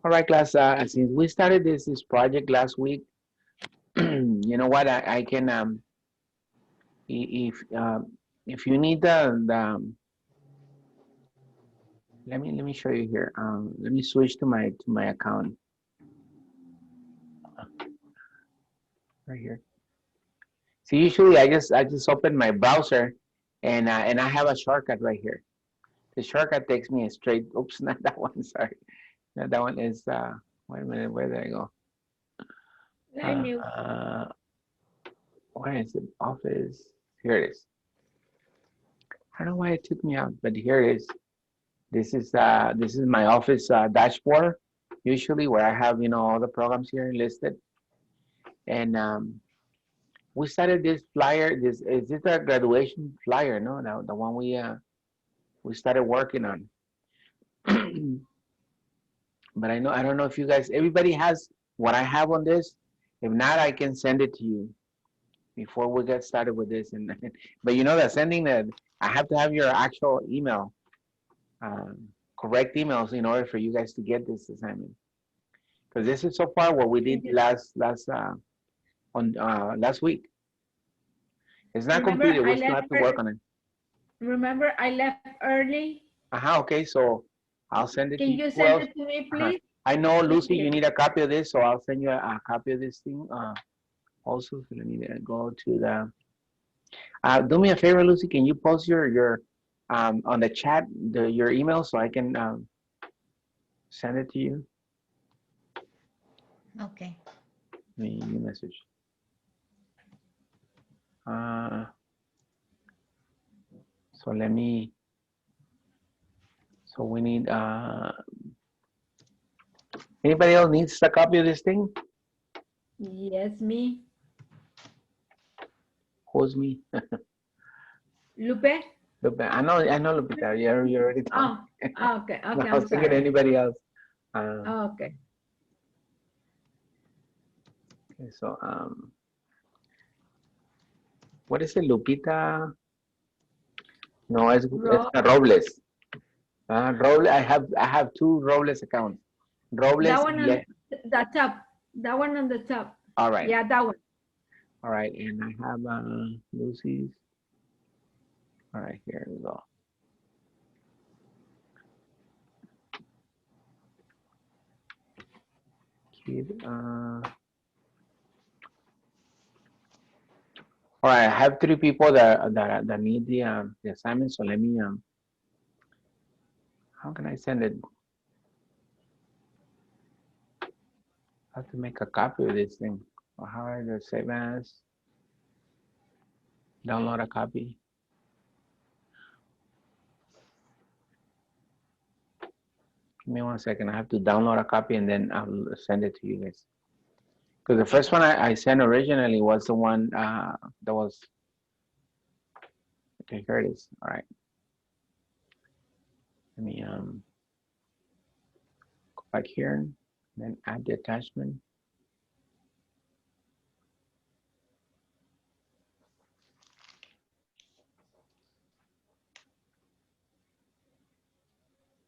All right, class. Since we started this project last week, you know what? I can if you need the let me show you here. Let me switch to my account right here. So usually I just open my browser and I have a shortcut right here. The shortcut takes me straight. Oops, not that one. Sorry, not that one is. Wait a minute. Where did I go? I knew. Where is the office? Here it is. I don't know why it took me out, but here it is. This is my office dashboard. Usually where I have all the programs here listed, and we started this flyer. This is this a graduation flyer? No, the one we started working on. But I don't know if you guys, everybody has what I have on this. If not, I can send it to you before we get started with this. And but you know that sending that I have to have your actual email, um, correct emails in order for you guys to get this assignment. Because this is so far what we did last week. It's not Remember, completed. I We still left. have to work on it. Remember, I left early. Okay, so I'll send it to Can you. you Who send else? it to me, Uh-huh. please? I know, Thank Lucy, you. you need a copy of this, so I'll send you a copy of this thing. Also, so let me go to the. Do me a favor, Lucy. Can you post your on the chat your email so I can send it to you? Okay. The message. Uh, so let me. So we need. Anybody else needs a copy of this thing? Yes, me. Who's me? Lupe? Lupita. I know, Lupita. You already told Oh, me. okay, No, okay, I was I'm thinking sorry. anybody else. Uh, Okay. okay, so what is it, Lupita? No, it's Ro Robles. Robles. I have two Robles accounts. that Robles. one on the top. That one on the top. All right. Yeah, that one. All right. And I have Lucy's. All right. Here we go. Kid. All right. I have three people that need the assignment. So let me How can I send it? I have to make a copy of this thing. Or how do I save as? Download a copy. Give me 1 second. I have to download a copy and then I'll send it to you guys. Because the first one I sent originally was the one that was, okay, here it is. All right. Let me go back here and then add the attachment.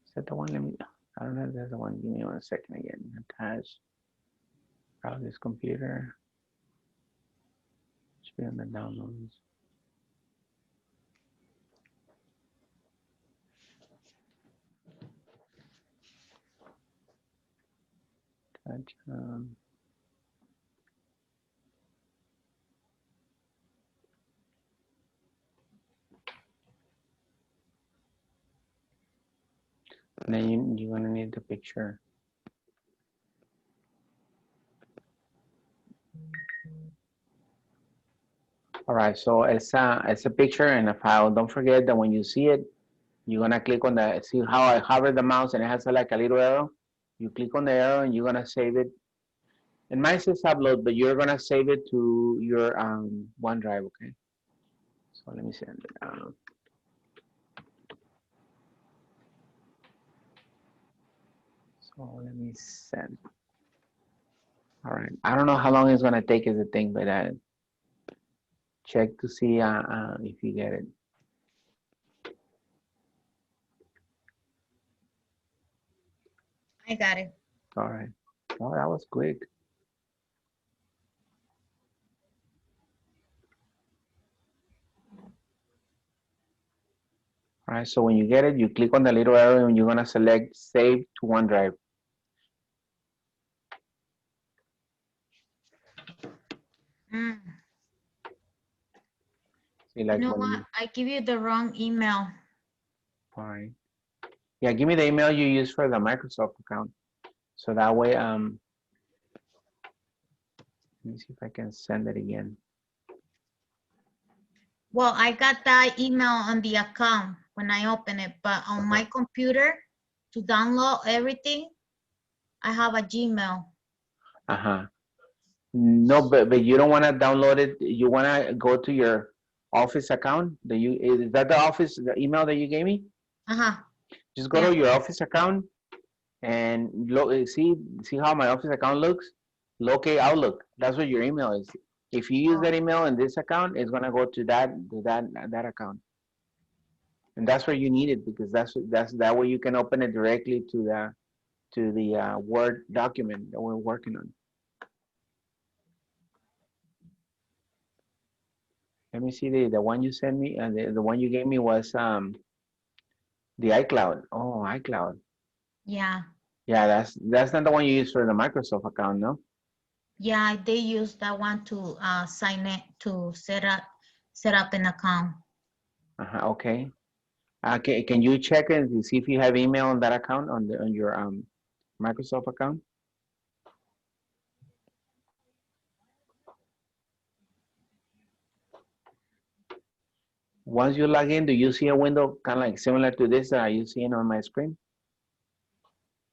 Is that the one? I don't know if that's the one. Give me 1 second again. Attach. Browse this computer. Should be on the downloads. Attach. And then you're gonna need the picture. All right, so it's a picture and a file. Don't forget that when you see it, you're gonna click on the see how I hover the mouse and it has like a little arrow. You click on the arrow and you're gonna save it. And mine says upload, but you're gonna save it to your OneDrive, okay? So let me send it. So let me send. All right. I don't know how long it's gonna take is the thing, but check to see if you get it. I got it. All right. Oh, that was quick. All right, so when you get it, you click on the little arrow and you're gonna select Save to OneDrive. Mm. See, You like know when what? you, I give you the wrong email. all right. Yeah, give me the email you use for the Microsoft account. So that way, let me see if I can send it again. Well, I got that email on the account when I open it, but on my computer to download everything, I have a Gmail. Uh-huh. No, but you don't want to download it. You want to go to your office account. Is that the office, the email that you gave me? Uh-huh. Just go Yeah. to your office account and see how my office account looks. Locate Outlook. That's what your email is. If you use that email in this account, it's gonna go to that account, and that's where you need it because that's that way you can open it directly to the Word document that we're working on. Let me see the one you sent me, and the one you gave me was the iCloud. Oh, iCloud. Yeah. Yeah, that's not the one you use for the Microsoft account, no? Yeah, they use that one to sign it to set up an account. Okay. Can you check and see if you have email on that account on your Microsoft account? Once you log in, do you see a window kind of like similar to this that you seeing on my screen?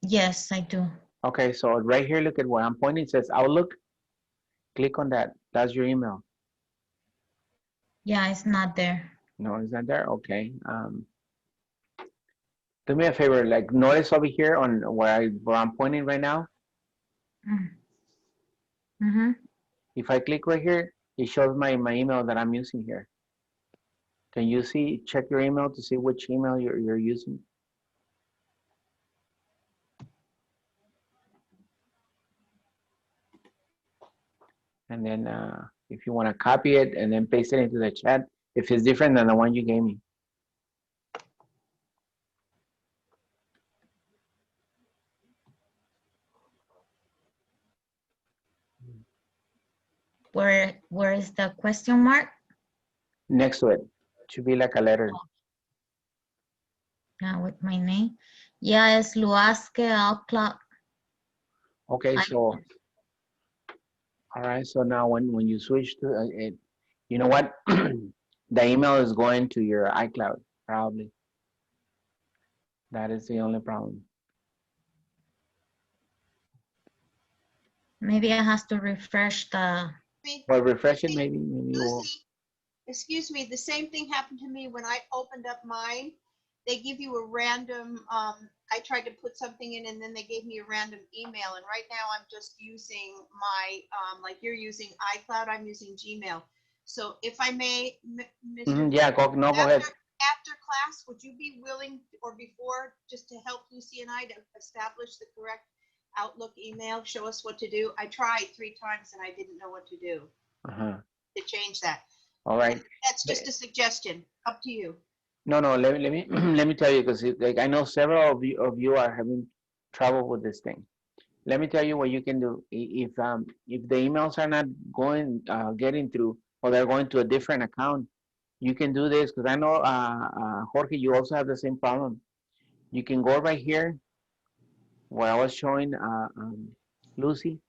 Yes, I do. Okay, so right here, look at where I'm pointing. It says Outlook. Click on that. That's your email. Yeah, it's not there. No, is that there? Okay. Do me a favor. Like notice over here on where I'm pointing right now. Mm-hmm. If I click right here, it shows my email that I'm using here. Can you see? Check your email to see which email you're using. And then if you want to copy it and then paste it into the chat, if it's different than the one you gave me. Where is the question mark? Next to it, should be like a letter. With my name. Yeah, it's Luasque Outlook. Okay, so all right. So now when you switch to it, you know what? The email is going to your iCloud probably. That is the only problem. Maybe I have to refresh the. Well, refresh it maybe. Maybe we'll. Lucy, excuse me, the same thing happened to me when I opened up mine. They give you a random, I tried to put something in and then they gave me a random email. And right now I'm just using my, like you're using iCloud, I'm using Gmail. So if I may, Mr. Yeah, go ahead. After class, would you be willing or before just to help Lucy and I to establish the correct Outlook email, show us what to do? I tried 3 times and I didn't know what to do to change that. All right. That's just a suggestion, up to you. No, let me let me tell you because like I know several of you are having trouble with this thing. Let me tell you what you can do. If the emails are not going getting through or they're going to a different account, you can do this because I know Jorge, you also have the same problem. You can go right here where I was showing Lucy,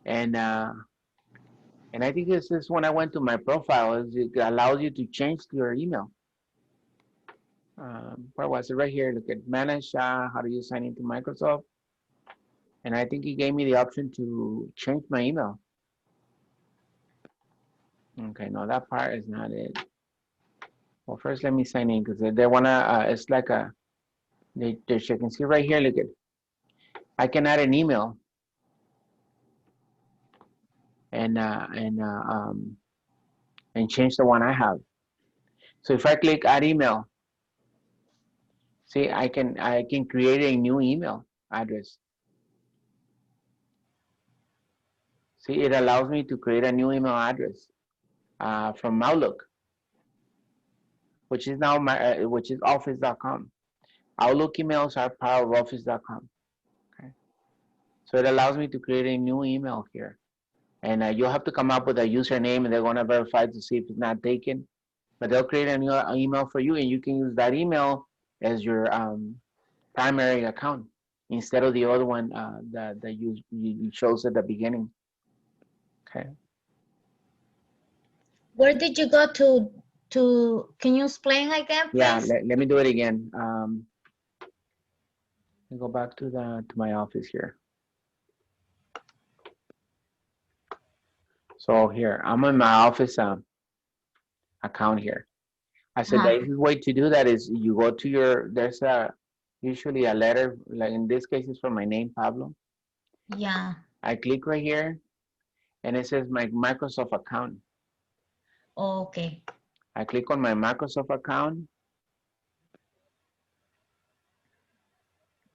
and I think this is when I went to my profile. It allows you to change your email. Where was it? Right here. Look at manage how do you sign into Microsoft, and I think he gave me the option to change my email. Okay, no, that part is not it. Well, first let me sign in because they wanna. It's like they you can see right here. Look at. I can add an email and change the one I have. So if I click add email, see I can create a new email address. See, it allows me to create a new email address from Outlook, which is now which is office.com. Outlook emails are part of office.com. Okay, so it allows me to create a new email here, and you'll have to come up with a username, and they're going to verify to see if it's not taken. But they'll create a new email for you, and you can use that email as your primary account instead of the other one that you chose at the beginning. Okay. Where did you go to, can you explain again, Yeah, please? let me do it again. Let me go back to my office here. So here, I'm in my office account here. I said the easiest way to do that is you go to there's usually a letter, like in this case it's for my name, Pablo. Yeah. I click right here and it says my Microsoft account. Okay. I click on my Microsoft account.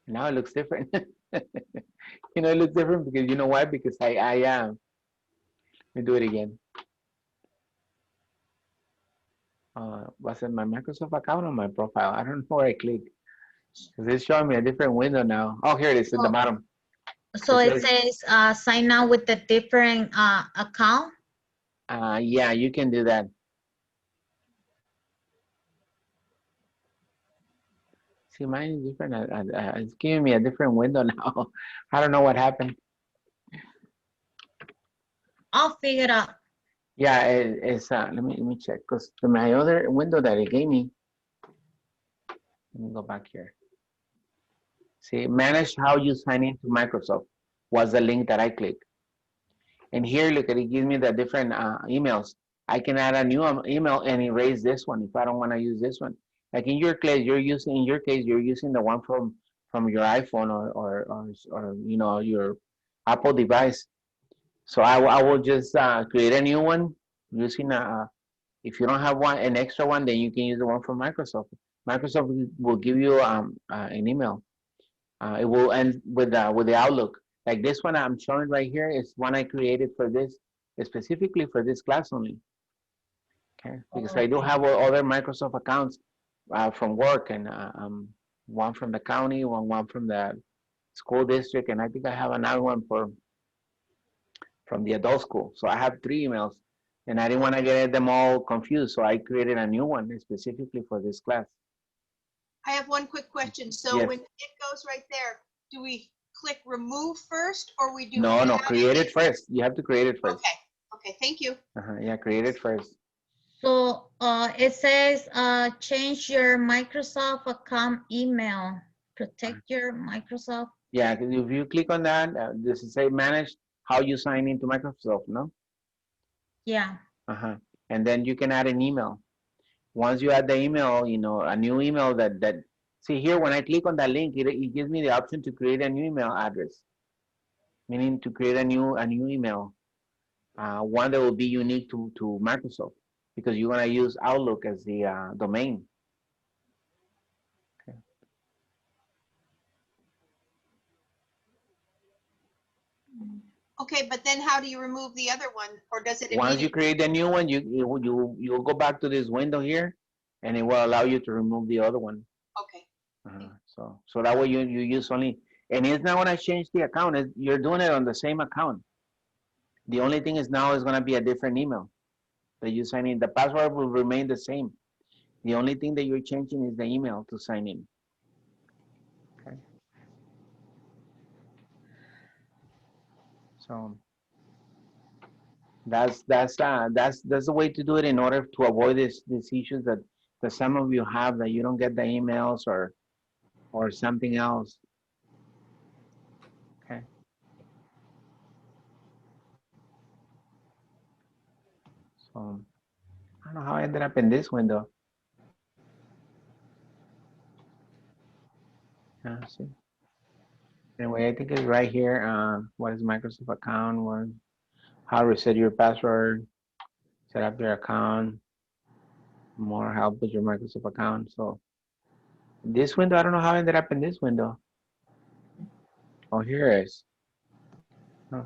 Now it looks different. You know, it looks different because you know why? Because I am. Let me do it again. Was it my Microsoft account or my profile? I don't know where I clicked. Because it's showing me a different window now. Oh, here it is at the bottom. So It it says sign out with a different account. Yeah, you can do that. See, mine is different. It's giving me a different window now. I don't know what happened. I'll figure it out. Yeah, it's let me check because my other window that it gave me. Let me go back here. See, manage how you sign into Microsoft was the link that I clicked. And here, look, it gives me the different emails. I can add a new email and erase this one if I don't want to use this one. Like in your case, you're using the one from your iPhone or you know your Apple device. So I will just create a new one using if you don't have an extra one, then you can use the one from Microsoft. Microsoft will give you an email. It will end with the Outlook. Like this one I'm showing right here is one I created for this, specifically for this class only. Okay, because I do have other Microsoft accounts from work and one from the county, one from the school district, and I think I have another one from the adult school. So I have 3 emails, and I didn't want to get them all confused, so I created a new one specifically for this class. I have one quick question. So Yes. when it goes right there, do we click remove first or we do? No, add create it first. You have to create it first. Okay, okay, thank you. Yeah, create it first. So it says change your Microsoft account email. Protect your Microsoft. Yeah, if you click on that, this is say manage how you sign into Microsoft, no? Yeah. And then you can add an email. Once you add the email, you know, a new email that see here, when I click on that link, it gives me the option to create a new email address, meaning to create a new email, one that will be unique to Microsoft because you're gonna use Outlook as the domain. Okay. Okay, but then how do you remove the other one, or does it Once you immediately? create a new one, you'll go back to this window here, and it will allow you to remove the other one. Okay, So that way you use only, and it's not gonna change the account. You're doing it on the same account. The only thing is now is gonna be a different email that you sign in. The password will remain the same. The only thing that you're changing is the email to sign in. Okay. So that's the way to do it in order to avoid these issues that some of you have, that you don't get the emails or something else. Okay. So I don't know how I ended up in this window. See. Anyway, I think it's right here. What is Microsoft account? How to reset your password, set up your account, more help with your Microsoft account. So this window, I don't know how I ended up in this window. Oh, here it is. Oh.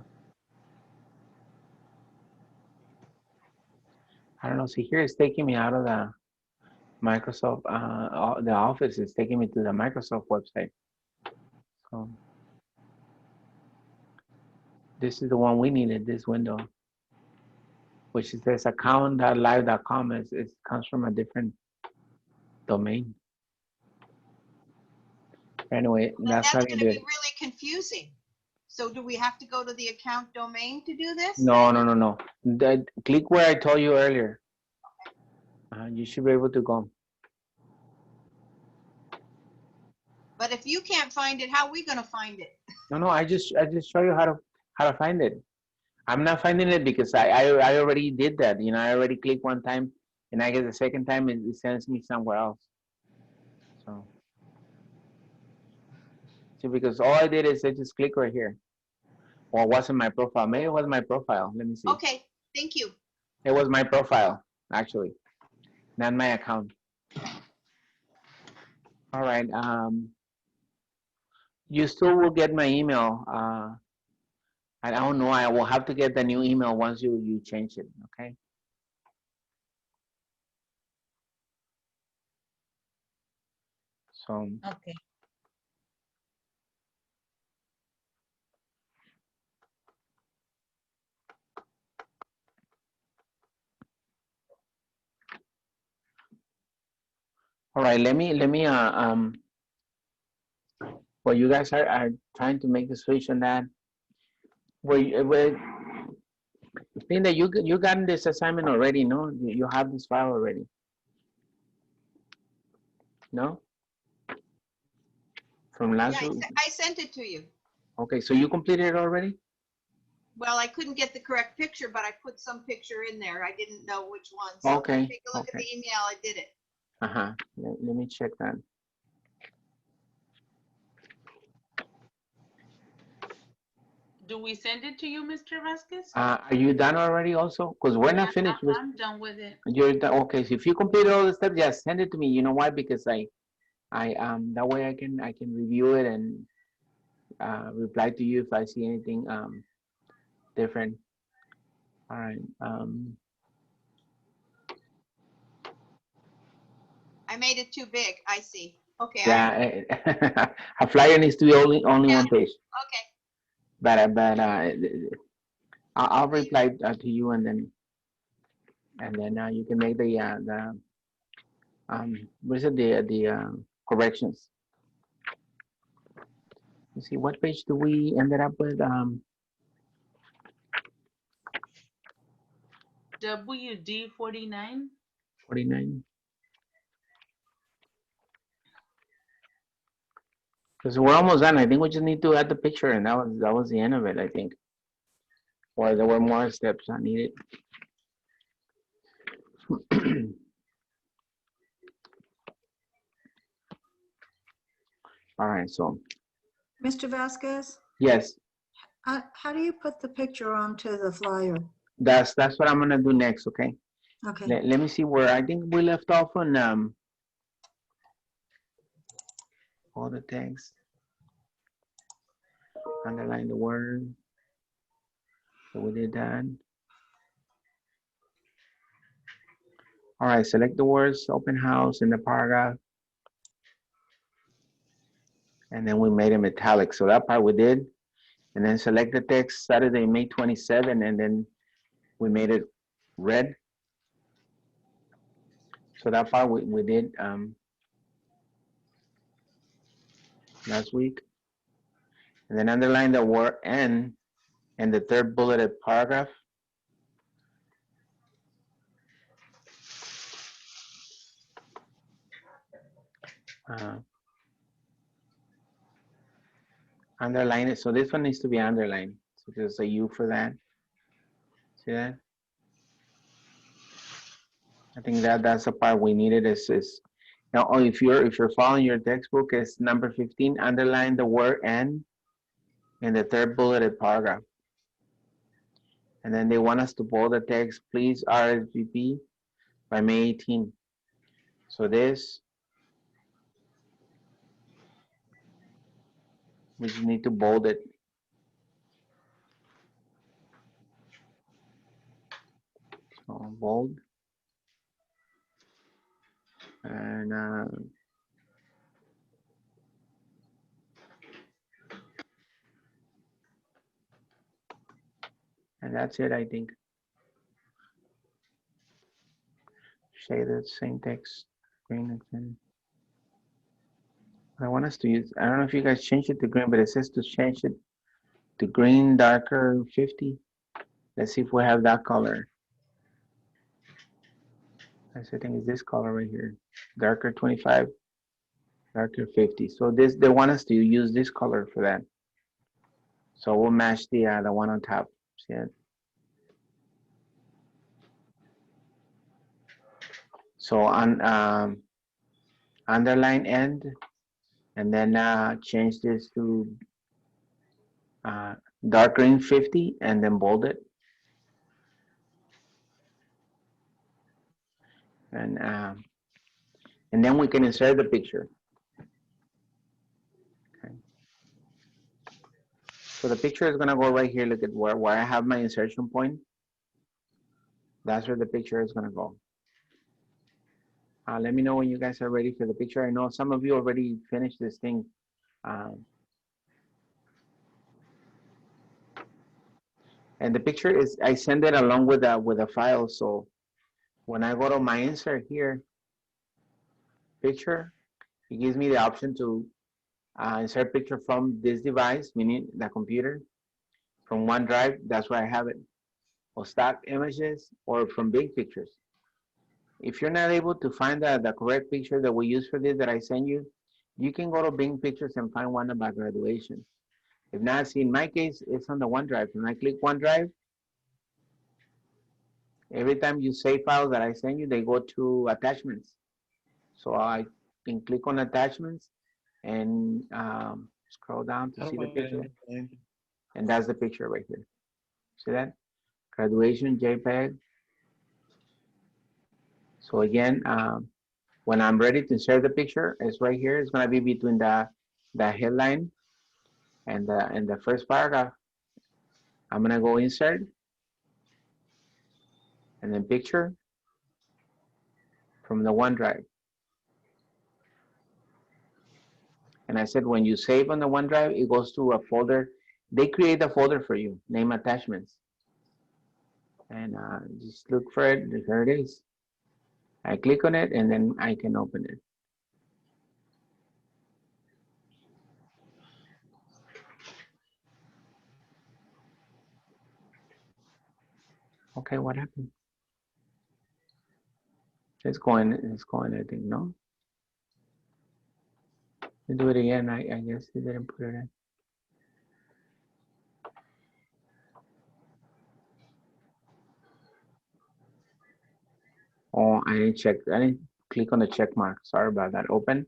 I don't know. See, here it's taking me out of the Microsoft, the Office is taking me to the Microsoft website. So this is the one we needed, this window, which is this account.live.com. It comes from a different domain. Anyway, Then that's how that's you going do to it. be really confusing. So do we have to go to the account domain to do this? No, no, no, no. Click where I told you earlier. You should be able to go. But if you can't find it, how are we going to find it? No, no. I just show you how to find it. I'm not finding it because I already did that. You know, I already clicked one time, and I guess the second time it sends me somewhere else. So, see, because all I did is I just click right here. Well, it wasn't my profile. Maybe it was my profile. Let me see. Okay, thank you. It was my profile, actually, not my account. All right. You still will get my email. I don't know. I will have to get the new email once you change it. Okay. So, Okay. all right. Let me. Well, you guys are trying to make the switch on that. Where think that you got this assignment already, no? You have this file already, no? From Yeah, last week. I sent it to you. Okay, so you completed it already? Well, I couldn't get the correct picture, but I put some picture in there. I didn't know which one. So Okay, take a look at okay. the email. I did it. Uh-huh. Let me check that. Do we send it to you, Mr. Vasquez? Are you done already also? Because we're not finished with I'm done with it. you're done. Okay, so if you completed all the steps, yes, send it to me. You know why? Because I that way I can review it and reply to you if I see anything different. All right. I made it too big. I see. Okay. Yeah, a flyer needs to be only Yeah. one page. Okay. But I'll reply to you and then you can make the what is it, the corrections. Let's see, what page do we ended up with? WD 49. 49. Because we're almost done. I think we just need to add the picture, and that was the end of it, I think. Or there were more steps I needed. All right, so Mr. Vasquez, yes, how do you put the picture onto the flyer? that's what I'm gonna do next. Okay. Okay, Let me see where I think we left off on all the text. Underline the word. So we did that. All right, select the words open house in the paragraph. And then we made it metallic. So that part we did. And then select the text Saturday, May 27, and then we made it red. So that part we did last week. And then underline the word "and" in the third bulleted paragraph. Underline it. So this one needs to be underlined. So there's a U for that. See that? I think that's the part we needed is now if you're following your textbook, it's number 15, underline the word "and" in the third bulleted paragraph. And then they want us to bold the text, please RSVP by May 18. So this, we just need to bold it. So bold. And that's it, I think. Shaded, same text, green accent. I want us to use, I don't know if you guys changed it to green, but it says to change it to green, darker 50. Let's see if we have that color. I think it's this color right here. Darker 25, darker 50. So this, they want us to use this color for that. So we'll match the one on top. See it? So on underline end, and then change this to dark green 50, and then bold it. And then we can insert the picture. Okay. So the picture is gonna go right here. Look at where I have my insertion point. That's where the picture is gonna go. Let me know when you guys are ready for the picture. I know some of you already finished this thing. And the picture is, I send it along with a file. So when I go to my insert here, picture, it gives me the option to insert picture from this device, meaning the computer, from OneDrive, that's where I have it, or stock images, or from big pictures. If you're not able to find the correct picture that we use for this that I send you, you can go to Bing Pictures and find one about graduation. If not, see, in my case, it's on the OneDrive. When I click OneDrive, every time you save files that I send you, they go to attachments. So I can click on attachments and scroll down to see the picture. And that's the picture right here. See that? Graduation JPEG. So again, when I'm ready to insert the picture, it's right here. It's gonna be between the headline and the first paragraph. I'm gonna go insert, and then picture from the OneDrive. And I said when you save on the OneDrive, it goes to a folder. They create a folder for you, name attachments. And just look for it. There it is. I click on it, and then I can open it. Okay, what happened? It's going, I think, no? You do it again, I guess they didn't put it in. Oh, I didn't click on the check mark. Sorry about that. Open.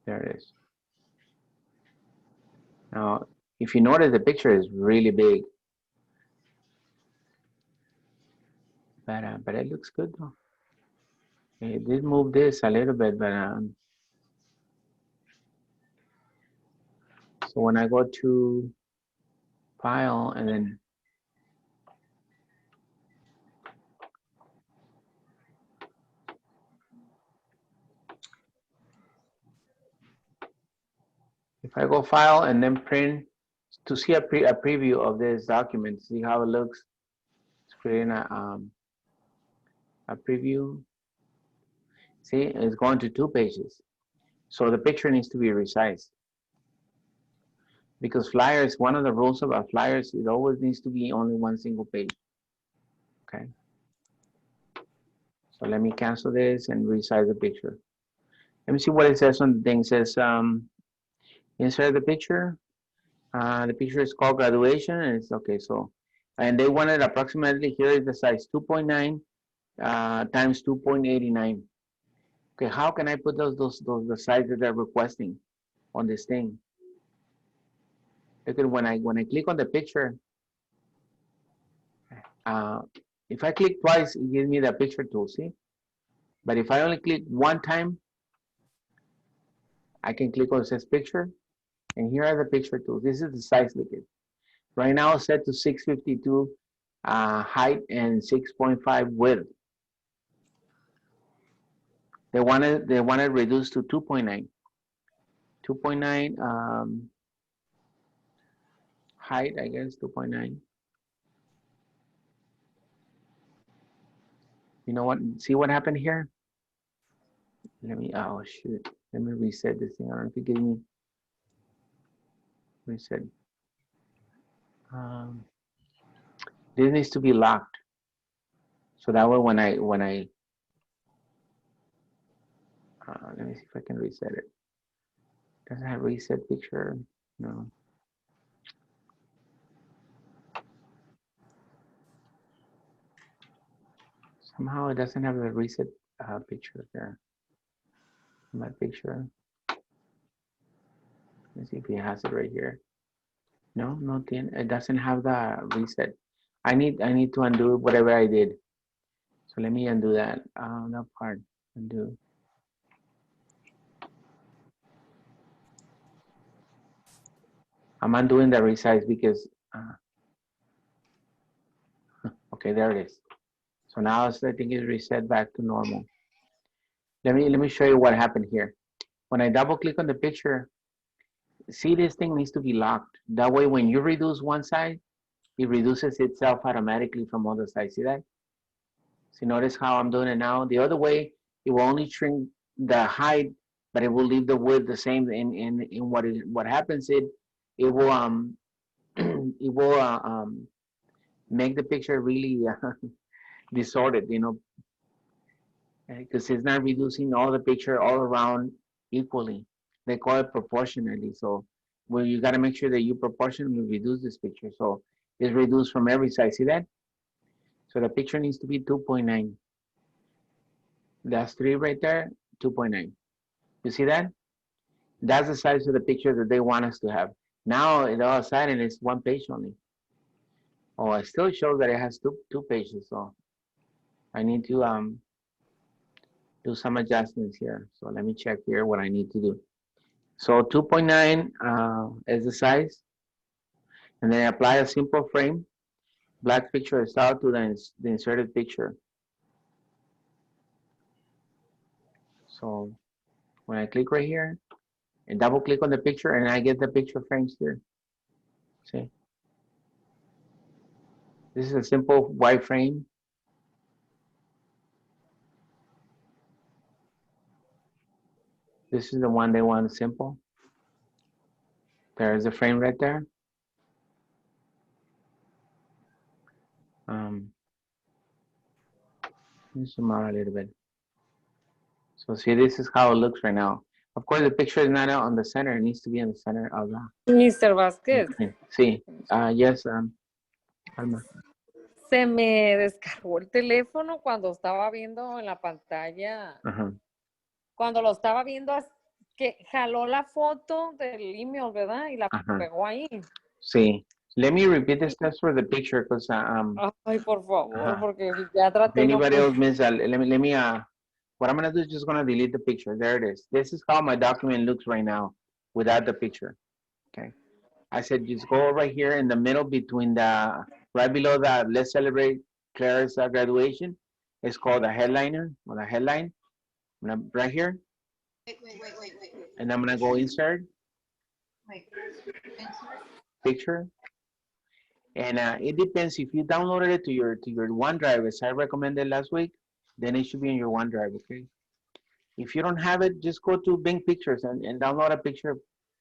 There it is. Now, if you notice, the picture is really big. But it looks good though. It did move this a little bit, but so when I go to file and then if I go file and then print to see a preview of this document, see how it looks, it's creating a preview. See, it's going to 2 pages. So the picture needs to be resized. Because flyers, one of the rules about flyers, it always needs to be only one single page. Okay. So let me cancel this and resize the picture. Let me see what it says on the thing. It says insert the picture. The picture is called graduation, and it's okay. So, and they wanted approximately, here is the size 2.9 times 2.89. Okay, how can I put the size that they're requesting on this thing? Look at when I click on the picture. If I click twice, it gives me the picture tool. See, but if I only click one time, I can click on it says picture, and here are the picture tools. This is the size limit. Right now, it's set to 652 height and 6.5 width. They want to reduce to 2.9. 2.9 height, I guess 2.9. You know what? See what happened here? Let me, oh shoot. Let me reset this thing. I don't know if it gave me reset. This needs to be locked. So that way when I let me see if I can reset it. Doesn't have reset picture. No. Somehow it doesn't have a reset picture there. My picture. Let's see if it has it right here. No, nothing. It doesn't have the reset. I need to undo whatever I did. So let me undo that. That part. Undo. I'm undoing the resize because okay, there it is. So now I think it's reset back to normal. Let me show you what happened here. When I double click on the picture, see, this thing needs to be locked. That way when you reduce one side, it reduces itself automatically from other sides. See that? See, notice how I'm doing it now. The other way, it will only shrink the height, but it will leave the width the same. In what happens, it will it will make the picture really distorted, you know, because it's not reducing all the picture all around equally. They call it proportionally. So, well, you got to make sure that you proportionally reduce this picture. So it's reduced from every side. See that? So the picture needs to be 2.9. That's 3 right there, 2.9. You see that? That's the size of the picture that they want us to have. Now it all of a sudden it's one page only. Oh, it still shows that it has two pages. So I need to do some adjustments here. So let me check here what I need to do. So 2.9 is the size. And then I apply a simple frame, black picture style to the inserted picture. So when I click right here and double click on the picture and I get the picture frames here. See? This is a simple white frame. This is the one they want simple. There's a frame right there. Let me zoom out a little bit. So see, this is how it looks right now. Of course, the picture is not on the center. It needs to be in the center of the. Mr. Vázquez, Sí. Yes, Alma. se me descargó el teléfono cuando estaba viendo en la pantalla, cuando lo estaba viendo, que jaló la foto del email, ¿verdad? Y la pegó ahí. Sí. Let me repeat the steps for the picture because ay, por favor, porque ya traté. Anybody else miss that? Let me what I'm gonna do is just gonna delete the picture. There it is. This is how my document looks right now without the picture. Okay. I said just go right here in the middle between the right below the let's celebrate Clara's graduation. It's called the headliner or the headline. I'm gonna right here. Wait. And I'm gonna go insert. Wait. Insert. Picture. And it depends if you downloaded it to your OneDrive as I recommended last week, then it should be in your OneDrive, okay? If you don't have it, just go to Bing Pictures and download a picture,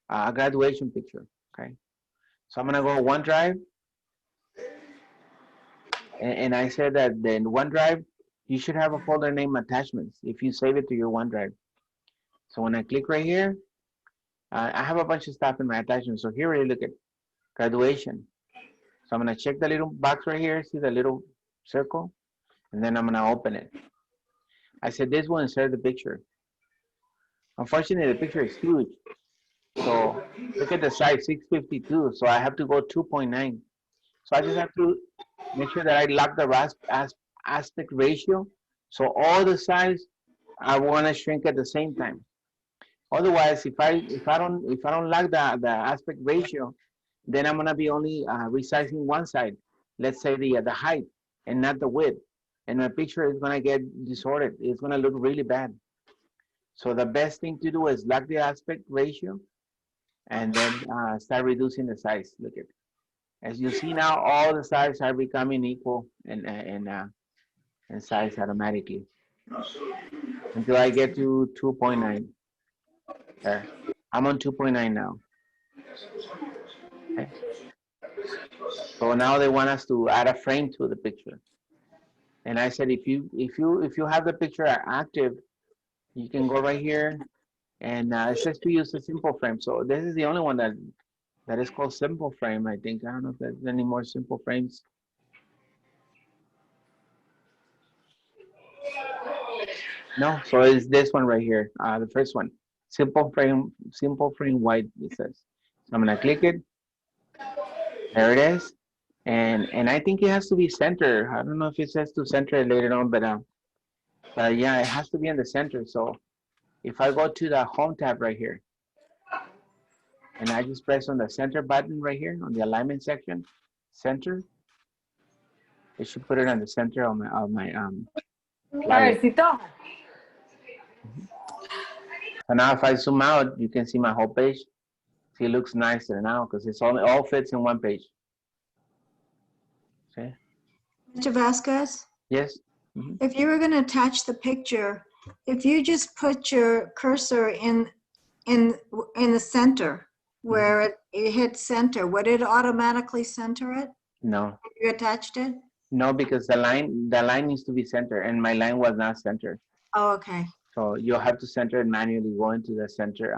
a graduation picture, okay? So I'm gonna go OneDrive. And I said that then OneDrive, you should have a folder named attachments if you save it to your OneDrive. So when I click right here, I have a bunch of stuff in my attachments. So here we look at graduation. So I'm gonna check the little box right here, see the little circle, and then I'm gonna open it. I said this will insert the picture. Unfortunately, the picture is huge. So look at the size, 652. So I have to go 2.9. So I just have to make sure that I lock the aspect ratio. So all the size I wanna shrink at the same time. Otherwise, if I don't lock the aspect ratio, then I'm gonna be only resizing one side. Let's say the height and not the width. And my picture is gonna get disordered. It's gonna look really bad. So the best thing to do is lock the aspect ratio and then start reducing the size. Look at it. As you see now, all the sides are becoming equal in size automatically until I get to 2.9. There, I'm on 2.9 now. Okay. So now they want us to add a frame to the picture. And I said, if you have the picture active, you can go right here, and it says to use a simple frame. So this is the only one that is called simple frame. I think I don't know if there's any more simple frames. No, so it's this one right here, the first one, simple frame white. It says. So I'm gonna click it. There it is, and I think it has to be center. I don't know if it says to center it later on, but yeah, it has to be in the center. So if I go to the home tab right here, and I just press on the center button right here on the alignment section, center, it should put it on the center of my flyer. Suavecito. So now if I zoom out, you can see my whole page. See, it looks nicer now because it's all fits in one page. See? Mr. Vasquez, Yes. Mhm. if you were going to attach the picture, if you just put your cursor in the center where it hits center, would it automatically center it No, if you attached it? no, because the line needs to be centered, and my line was not centered. Oh, okay. So you'll have to center it manually. Go into the center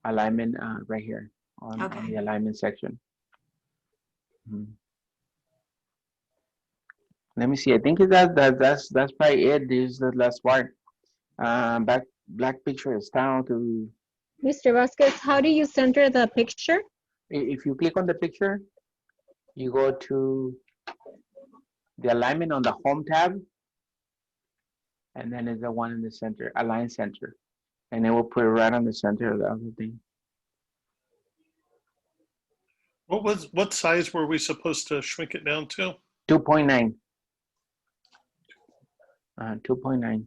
alignment right here on the alignment section. Mhm. Let me see. I think that's probably it. This is the last part. Black picture style to. Mr. Vasquez, how do you center the picture? If you click on the picture, you go to the alignment on the home tab, and then it's the one in the center, align center, and it will put it right on the center of the other thing. What size were we supposed to shrink it down to? 2.9. 2.9.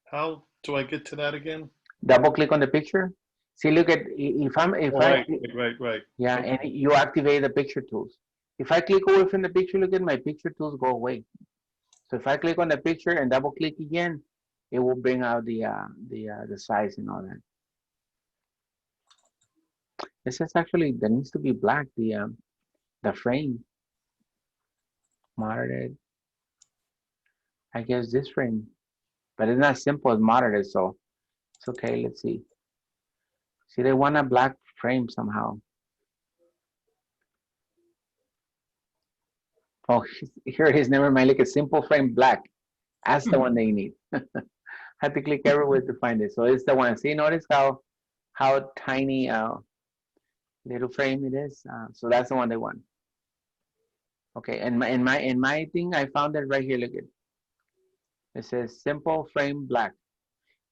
How do I get to that again? Double click on the picture. See, look at Right. Yeah, Okay. and you activate the picture tools. If I click away from the picture, look at my picture tools go away. So if I click on the picture and double click again, it will bring out the size and all that. This is actually, there needs to be black, the frame. Moderate. I guess this frame, but it's not simple as moderate, so it's okay. Let's see. See, they want a black frame somehow. Oh, here it is. Never mind. Look at simple frame black. That's the one they need. I have to click everywhere to find it. So it's the one. See, notice how tiny little frame it is. So that's the one they want. Okay, and in my thing, I found it right here. Look at it. It says simple frame black,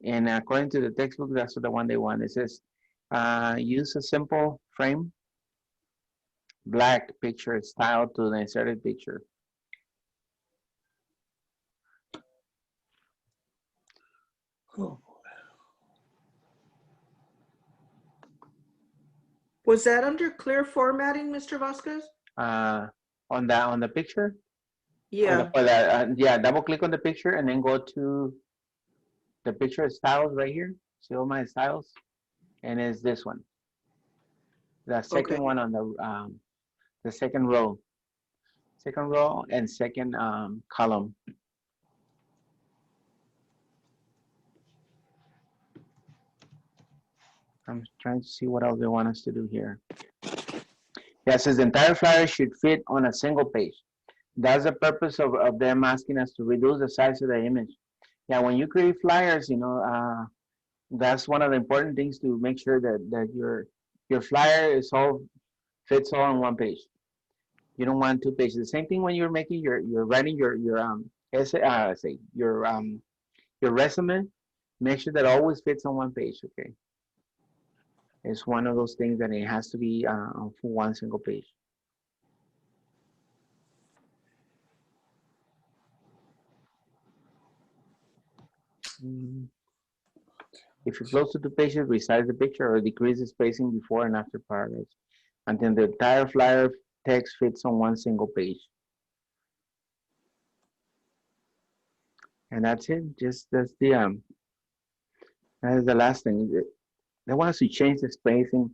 and according to the textbook, that's the one they want. It says use a simple frame black picture style to the inserted picture. Oh, Was that under clear formatting, Mr. Vasquez? On the picture. Yeah. Yeah, double click on the picture and then go to the picture styles right here. See all my styles, and it's this one. The second one on the second row and second column. I'm trying to see what else they want us to do here. Yeah, it says the entire flyer should fit on a single page. That's the purpose of them asking us to reduce the size of the image. Yeah, when you create flyers, that's one of the important things to make sure that your flyer is fits all on one page. You don't want two pages. The same thing when you're making you're writing your essay, your resume. Make sure that always fits on one page. Okay, it's one of those things that it has to be on one single page. If it's close to 2 pages, resize the picture or decrease the spacing before and after paragraphs until the entire flyer text fits on one single page. And that's it. That's the that is the last thing. They want us to change the spacing.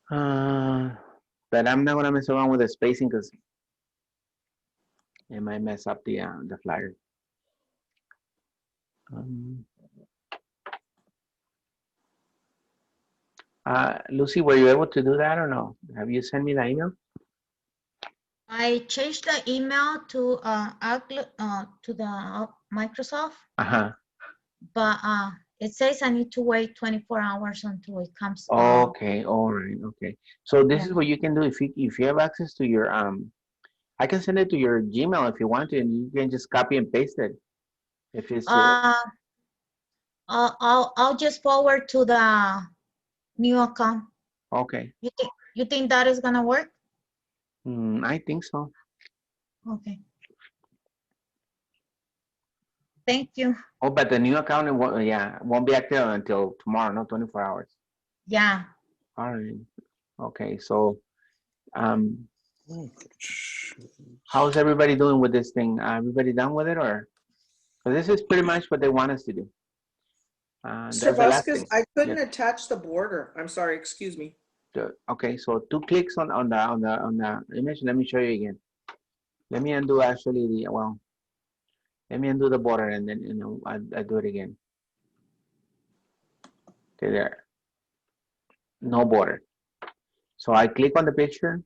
But I'm not gonna mess around with the spacing because it might mess up the flyer. Lucy, were you able to do that or no? Have you sent me the email? I changed the email to Outlook, to the Microsoft, but it says I need to wait 24 hours until it comes. Okay, all right, okay. So this Yeah. is what you can do if you have access to your I can send it to your Gmail if you want to, and you can just copy and paste it. If it's I'll just forward to the new account. okay. You think that is gonna work? I think so. Okay. Thank you. Oh, but the new account, won't be active until tomorrow, not 24 hours. Yeah. All right. Okay, so how's everybody doing with this thing? Everybody done with it, or? So this is pretty much what they want us to do. That's Mr. the last Vasquez, thing. I couldn't Yeah. attach the border. I'm sorry, excuse me. Okay, so 2 clicks on the image. Let me show you again. Let me undo actually let me undo the border and then I do it again. Okay, there. No border. So I click on the picture.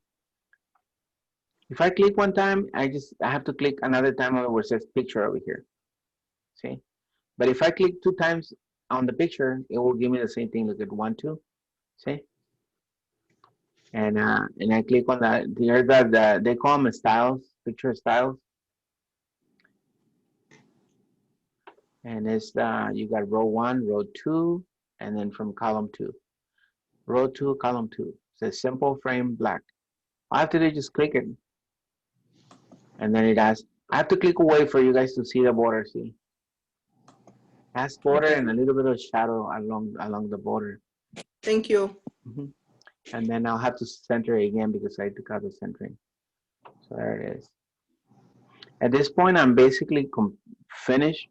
If I click one time, I have to click another time where it says picture over here. See? But if I click 2 times on the picture, it will give me the same thing. Look at 1, 2. See? And I click on that. Here's they call them styles, picture styles. And it's you got row 1, row 2, and then from column 2. Row 2, column 2. It says simple frame black. All I have to do is just click it. And then it asks, I have to click away for you guys to see the border, see? Has border and a little bit of shadow along the border. Thank you. And then I'll have to center it again because I took out the centering. So there it is. At this point, I'm basically finished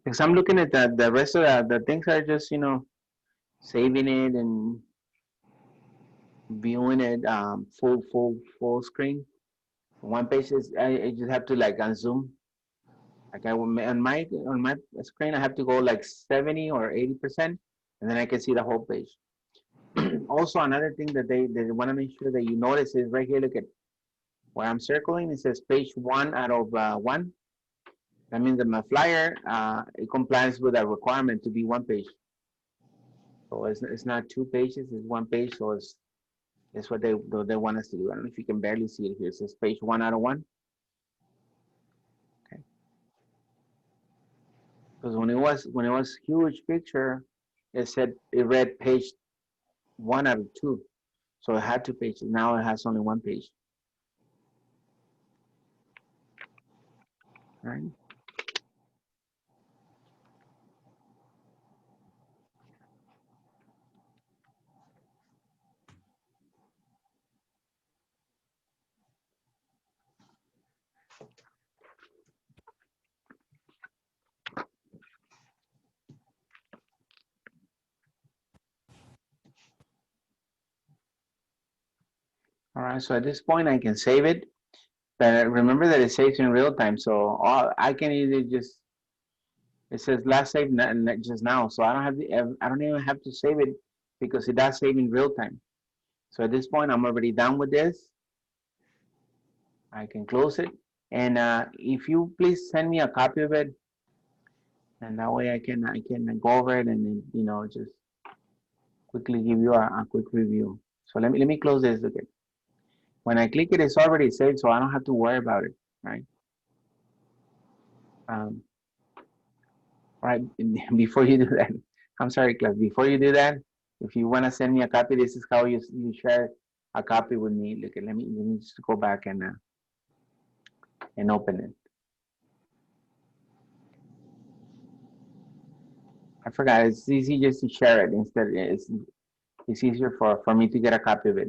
because I'm looking at the rest of the things are just, saving it and viewing it full screen. One page is I just have to like unzoom. Like on my screen, I have to go like 70 or 80%, and then I can see the whole page. Also, another thing that they want to make sure that you notice is right here. Look at where I'm circling. It says page 1 out of 1. That means that my flyer it complies with a requirement to be 1 page. So it's not 2 pages; it's 1 page. So it's what they want us to do. I don't know if you can barely see it here. It says page 1 out of 1. Okay. Because when it was huge picture, it read page 1 out of 2. So it had 2 pages. Now it has only 1 page. All right. All right, so at this point I can save it, but remember that it saves in real time. So I can either it says last save just now, so I don't even have to save it because it does save in real time. So at this point I'm already done with this. I can close it, and if you please send me a copy of it, and that way I can go over it and just quickly give you a quick review. So let me close this again. When I click it, it's already saved, so I don't have to worry about it, right? Right, before you do that, I'm sorry, class, before you do that, if you want to send me a copy, this is how you share a copy with me. Look, let me just go back and open it. I forgot. It's easy just to share it instead. It's easier for me to get a copy of it.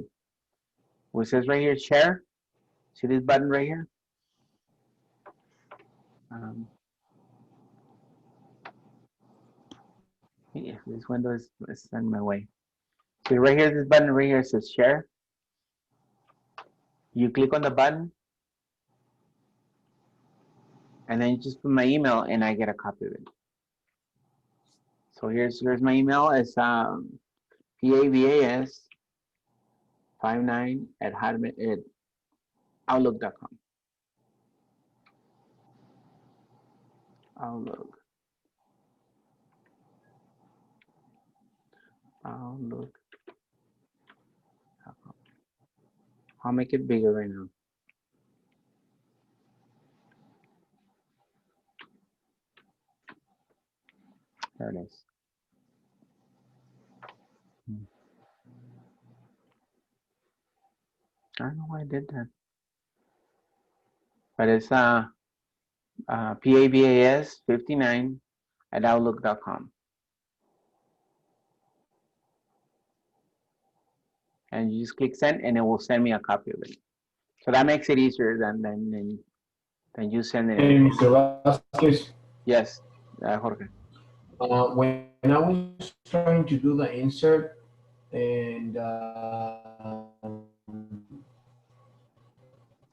What says right here, share. See this button right here? Yeah, this window is in my way. So right here, this button right here says share. You click on the button, and then you just put my email, and I get a copy of it. So here's my email. It's pavas59@outlook.com. Outlook. I'll make it bigger right now. There it is. I don't know why I did that. But it's pavas59@outlook.com. And you just click send, and it will send me a copy of it. So that makes it easier than you sending it. Hey, Mr. Vasquez. Yes, Jorge. When I was trying to do the insert and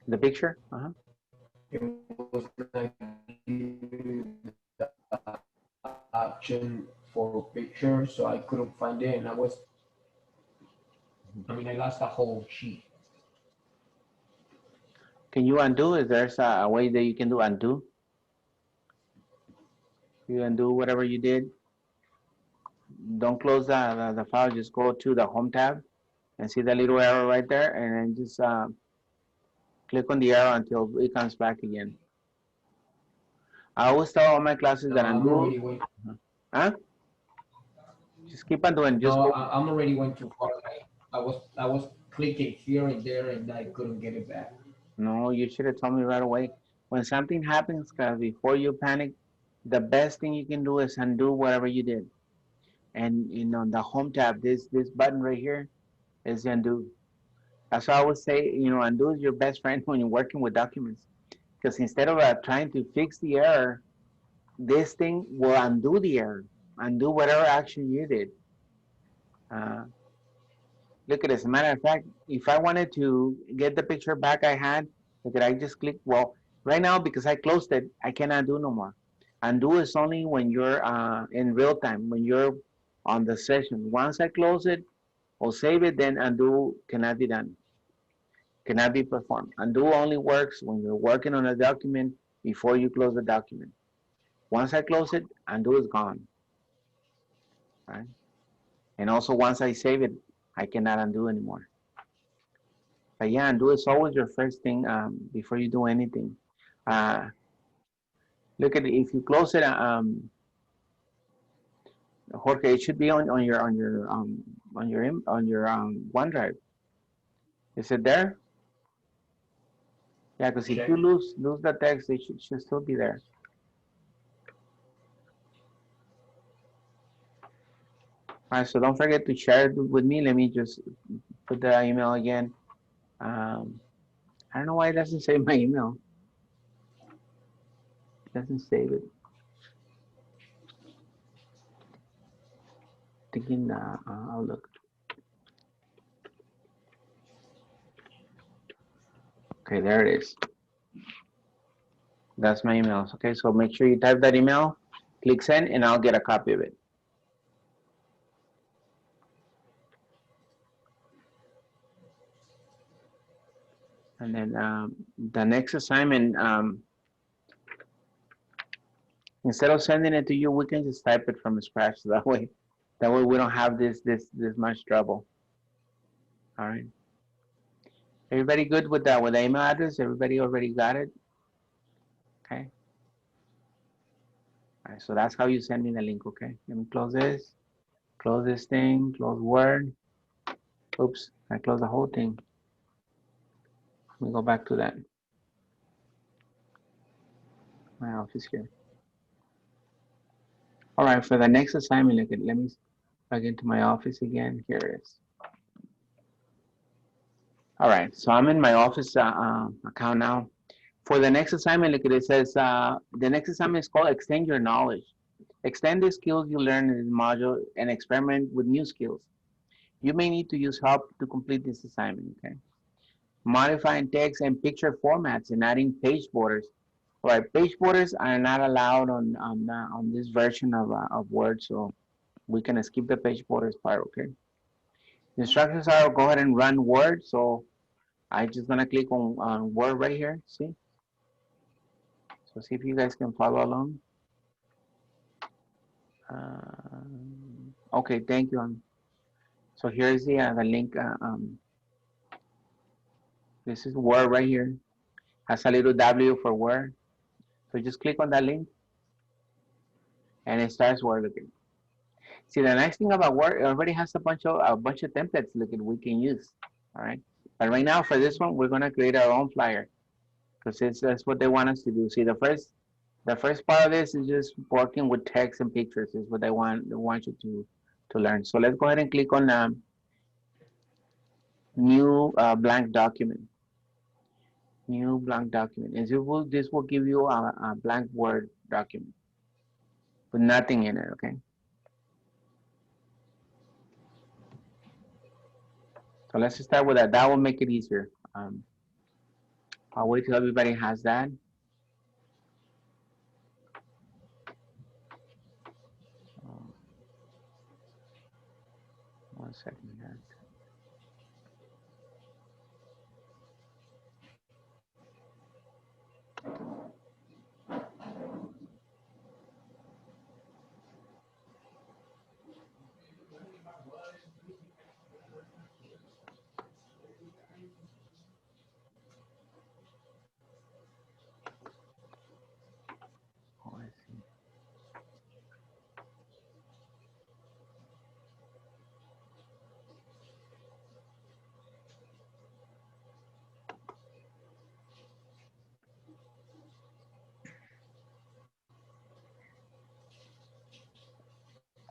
the picture, it was not giving the option for picture, so I couldn't find it, and I lost the whole sheet. Can you undo? Is there a way that you can do undo? You undo whatever you did. Don't close the file. Just go to the home tab and see the little arrow right there, and then just click on the arrow until it comes back again. I always tell all my classes that undo. Huh? Just keep on doing. Just no, go. I'm already went too far. I was clicking here and there, and I couldn't get it back. No, you should have told me right away. When something happens, before you panic, the best thing you can do is undo whatever you did. And on the home tab, this button right here is undo. That's why I always say, undo is your best friend when you're working with documents. Because instead of trying to fix the error, this thing will undo the error, undo whatever action you did. Look at this. As a matter of fact, if I wanted to get the picture back I had, look at I just click. Well, right now, because I closed it, I cannot do no more. Undo is only when you're in real time, when you're on the session. Once I close it or save it, then undo cannot be done, cannot be performed. Undo only works when you're working on a document before you close the document. Once I close it, undo is gone, right? And also once I save it, I cannot undo anymore. But yeah, undo is always your first thing before you do anything. Look at it. If you close it, Jorge, it should be on your OneDrive. Is it there? Yeah, because if you lose the text, it should still be there. All right, so don't forget to share it with me. Let me just put the email again. I don't know why it doesn't save my email. It doesn't save it. Thinking Outlook. Okay, there it is. That's my email. Okay, so make sure you type that email, click send, and I'll get a copy of it. And then the next assignment, instead of sending it to you, we can just type it from scratch. So that way we don't have this much trouble. All right. Everybody good with that? With the email address? Everybody already got it? Okay. All right. So that's how you send me the link. Okay. Let me close this thing, close Word. Oops, I closed the whole thing. Let me go back to that. My office here. All right, for the next assignment, look at, let me log into my office again. Here it is. All right, so I'm in my office account now. For the next assignment, look at it says, the next assignment is called Extend Your Knowledge. Extend the skills you learn in this module and experiment with new skills. You may need to use help to complete this assignment, okay? Modifying text and picture formats and adding page borders. All right, page borders are not allowed on this version of Word, so we can skip the page borders part, okay? The instructions are go ahead and run Word, so I'm just gonna click on Word right here, see? So see if you guys can follow along. Okay, thank you. So here's the link. This is Word right here. Has a little W for Word. So just click on that link, and it starts Word again. See, the nice thing about Word, it already has a bunch of templates we can use. All right. But right now for this one, we're gonna create our own flyer because that's what they want us to do. See, the first part of this is just working with text and pictures is what they want you to learn. So let's go ahead and click on new blank document. New blank document. And this will give you a blank Word document with nothing in it, okay? So let's just start with that. That will make it easier. I'll wait till everybody has that. One second here. Oh, I see.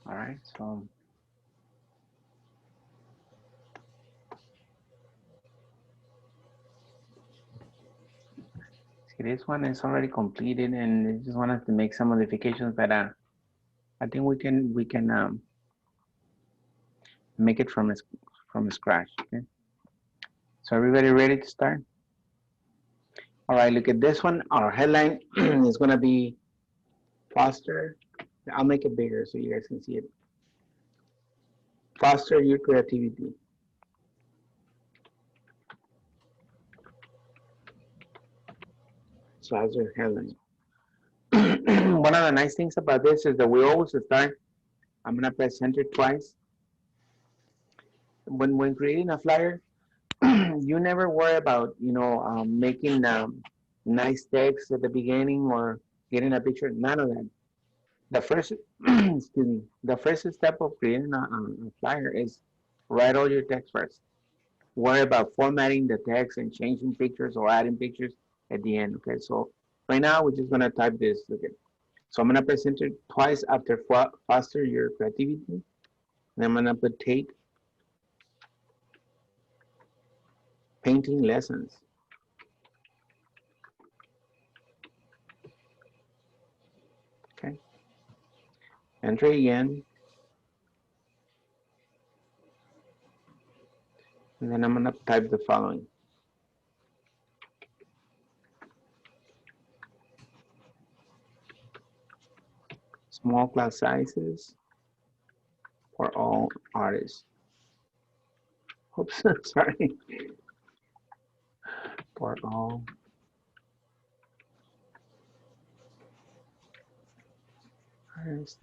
All right, so see, this one is already completed, and I just wanted to make some modifications, but I think we can make it from scratch. Okay. So everybody ready to start? All right, look at this one. Our headline is gonna be foster. I'll make it bigger so you guys can see it. Foster your creativity. So that's your headline. One of the nice things about this is that we always start. I'm gonna press enter twice. When creating a flyer, you never worry about making nice text at the beginning or getting a picture. None of that. The first excuse me. The first step of creating a flyer is write all your text first. Worry about formatting the text and changing pictures or adding pictures at the end. Okay, so right now we're just gonna type this. Okay, so I'm gonna press enter twice after foster your creativity. And I'm gonna put take painting lessons. Okay, enter again. And then I'm gonna type the following. Small class sizes for all artists. Oops, sorry. For all artists.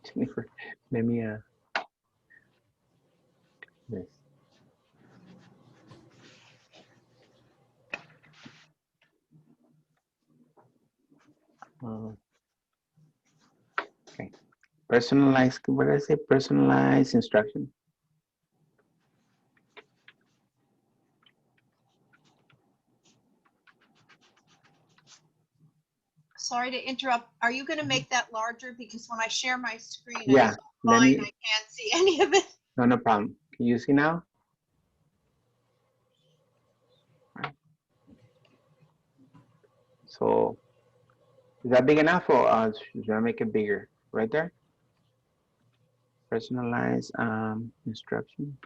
Jennifer, let me this. Okay. Personalized, what did I say? Personalized instruction. sorry to interrupt. Are you going to make that larger? Because when I share my screen, Yeah, it's let mine. me, I can't see any of it. no problem. Can you see now? So, is that big enough or should I make it bigger? Right there? Personalized instruction.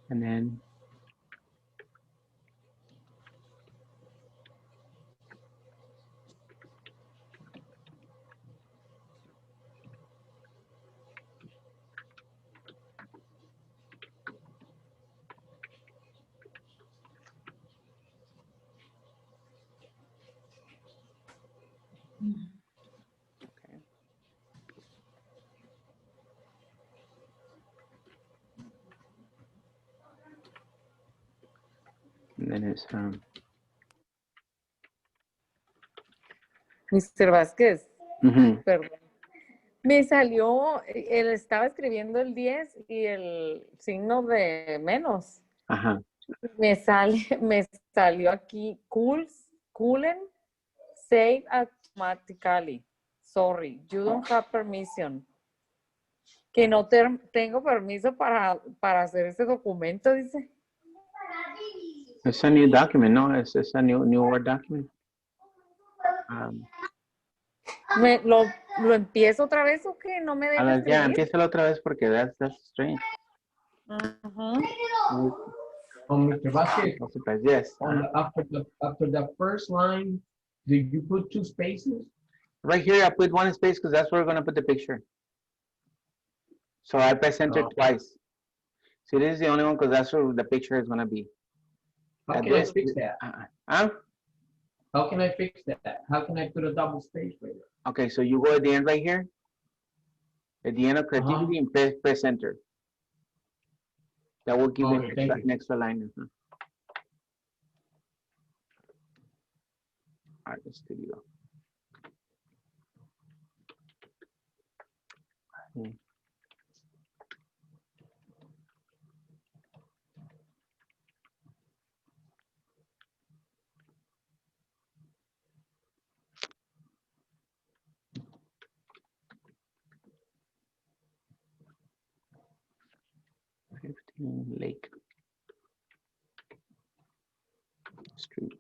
And then it's Mr. Vázquez, mhm. perdón. Me salió, él estaba escribiendo el 10 y el signo de menos. Ajá. Me salió aquí, coolen, save automatically. Sorry, you don't have permission. Que no tengo permiso para hacer ese documento, dice. It's a new document, no? It's a new Word document. ¿Lo empiezo otra vez o qué? No me deja escribir. Ya, empiézalo otra vez porque that's strange. Mr. Vasquez, Yes. after the first line, did you put 2 spaces? Right here, I put 1 space because that's where we're going to put the picture. So I press enter twice. So this is the only one because that's where the picture is going to be. How can I fix that? Huh? How can I fix that? How can I put a double space right there? Okay, so you go at the end right here. At the end of creativity and press enter. That will give you an extra line. All right, let's do it. 15 Lake Street.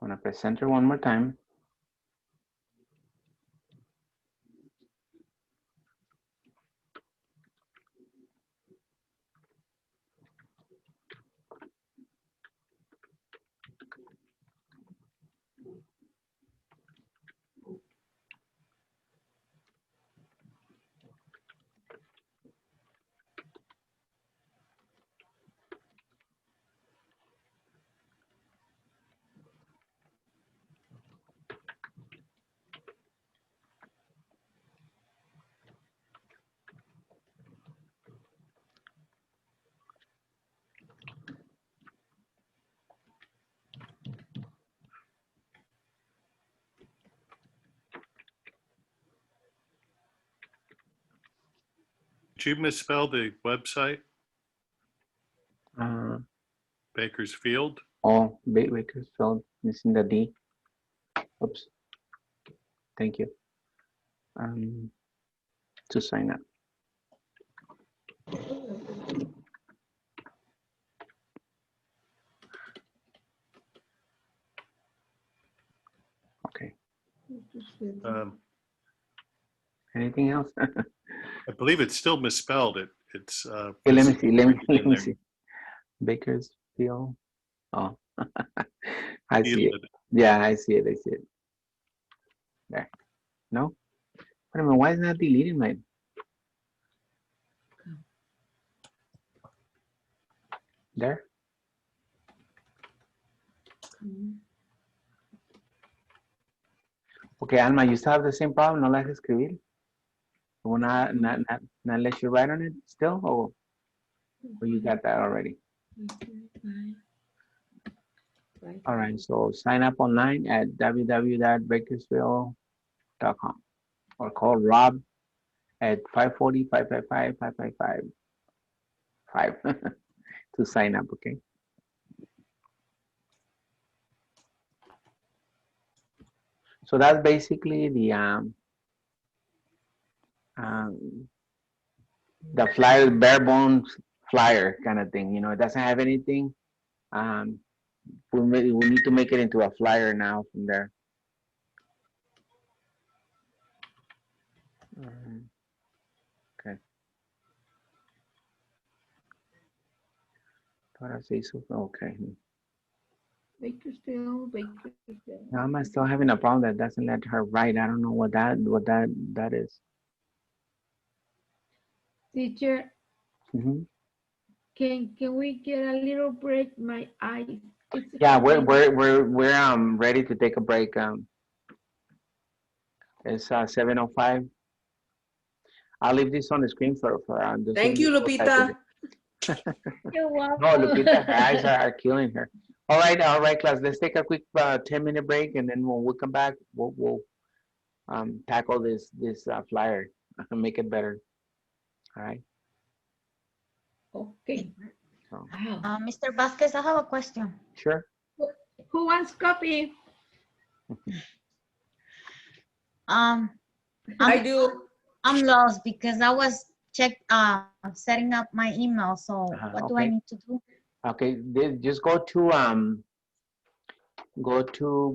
I'm gonna press enter one more time. Did you misspell the website? Bakersfield? Oh, Bakersfield, missing the D. Oops. Thank you. To sign up. Okay. Anything else? I believe it's still misspelled. It's Okay, let me see. Let me see. Bakersfield. Oh, I see it. Yeah, I see it. I see it. There. No? Wait a minute. Why is it not deleting my? There. Okay, Alma, you still have the same problem. No la dejes escribir. Will not let you write on it still, or you got that already? All right, so sign up online at www.bakersfield.com or call Rob at 540-555-5555 to sign up, okay? So that's basically the flyer, bare bones flyer kind of thing. You know, it doesn't have anything. We need to make it into a flyer now from there. Okay. Ahora se hizo. Okay. Bakersfield. Now I'm still having a problem that doesn't let her write. I don't know what that is. Teacher, Mm-hmm. can we get a little break? My eyes. Yeah, we're ready to take a break. It's 7:05. I'll leave this on the screen for Thank you, Lupita. You're welcome. No, Lupita, her eyes are killing her. All right, class. Let's take a quick 10-minute break, and then when we come back, we'll tackle this flyer and make it better. All right. Okay. So, Mr. Vasquez, I have a question. sure. Who wants coffee? I do. I'm lost because I was setting up my email. So what do I Okay. need to do? Okay. Just go to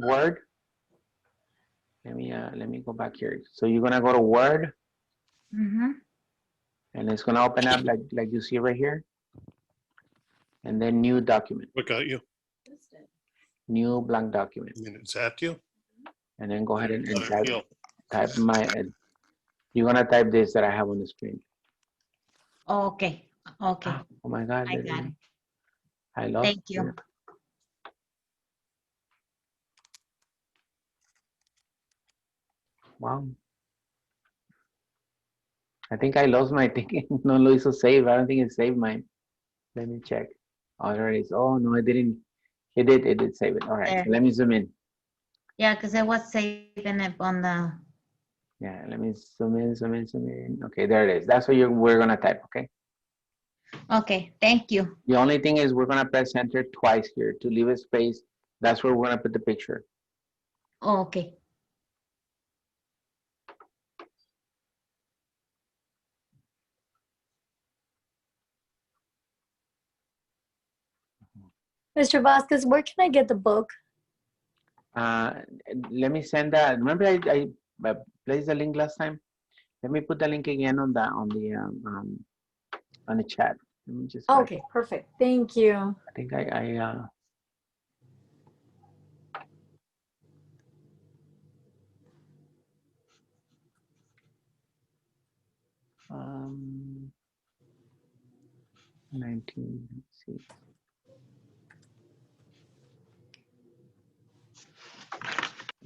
Word. Let me go back here. So you're gonna go to Word, Mm-hmm. and it's gonna open up like you see right here, and then New Document. What got you? New blank document. I mean, it's at you. And then go ahead and Let it heal. type you're gonna type this that I have on the screen. Okay. Okay. Oh my God. I got it. I lost Thank you. Wow. I think I lost my ticket. No lo hizo save. I don't think it saved mine. Let me check. Oh, there it is. Oh no, it didn't. It did save it. All right. There. So let me zoom in. Yeah, because I was saving it on the. Yeah, let me zoom in. Okay, there it is. That's what we're gonna type, okay? Okay, thank you. The only thing is we're gonna press enter twice here to leave a space. That's where we're gonna put the picture. Oh, okay. Mr. Vasquez, where can I get the book? Let me send that. Remember I placed the link last time? Let me put the link again on the chat. Let me just. Okay, perfect. Thank you. I think I 19. Let's see.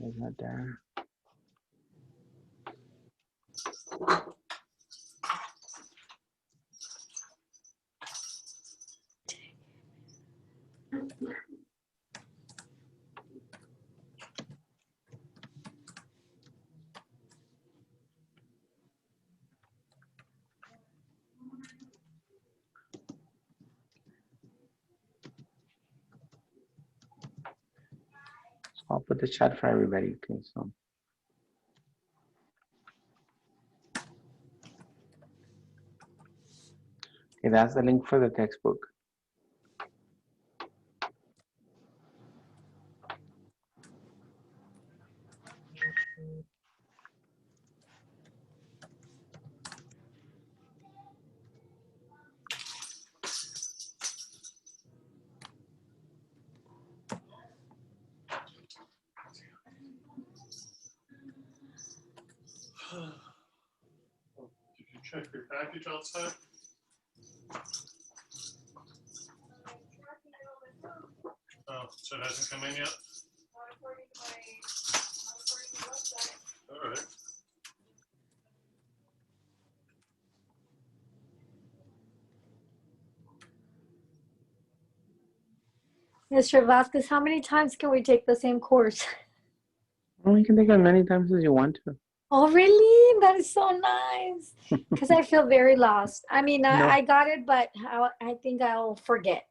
Is that there? So I'll put the chat for everybody. Okay, so. Okay, that's the link for the textbook. Did you check your package outside? Oh, so it hasn't come in yet? All right. Mr. Vasquez, how many times can we take the same course? Well, you can take as many times as you want to. Oh, really? That is so nice. Because I feel very lost. I mean, No, I got it, but I think I'll forget.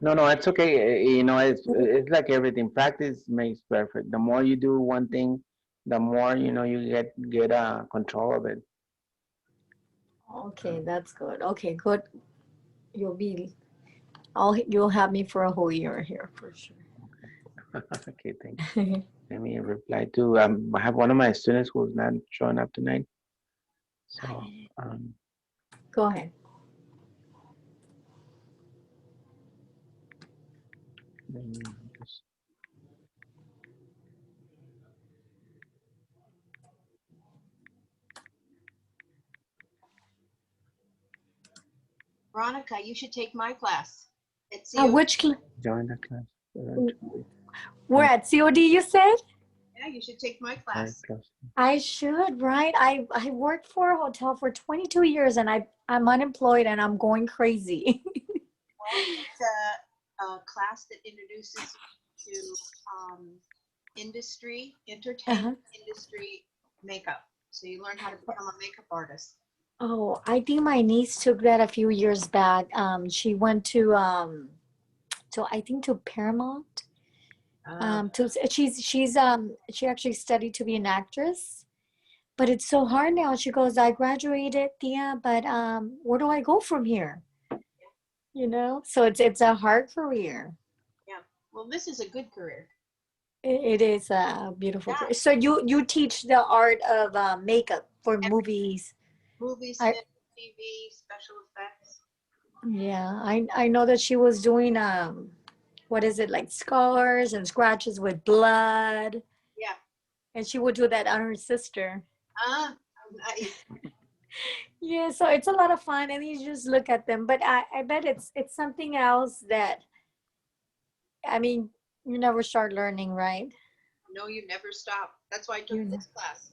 no, it's okay. You know, it's like everything. Practice makes perfect. The more you do one thing, the more you know you get control of it. Okay, that's good. Okay, good. You'll be, you'll have me for a whole year here for sure. Okay, thank you. Let me reply to. I have one of my students who's not showing up tonight. So, Go ahead. let me just- Veronica, you should take my class at COD. Which class? join the class. We're at COD, you said? Yeah, you should take my class. I should, right? I worked for a hotel for 22 years and I'm unemployed and I'm going crazy. Well, it's a class that introduces you to industry, entertainment industry makeup. So you learn how to become a makeup artist. Oh, I think my niece took that a few years back. She went to I think to Paramount. She actually studied to be an actress, but it's so hard now. She goes, I graduated, Tia, but where do I go from here? You know, so it's a hard career. Yeah. Well, this is a good career. It is a beautiful career. So you teach the art of makeup for movies. Movies, film, TV, special effects. Yeah, I know that she was doing what is it, like scars and scratches with blood. Yeah. And she would do that on her sister. Nice. Yeah, so it's a lot of fun and you just look at them. But I bet it's something else that, I mean, you never start learning, right? No, you never stop. That's why I took this class.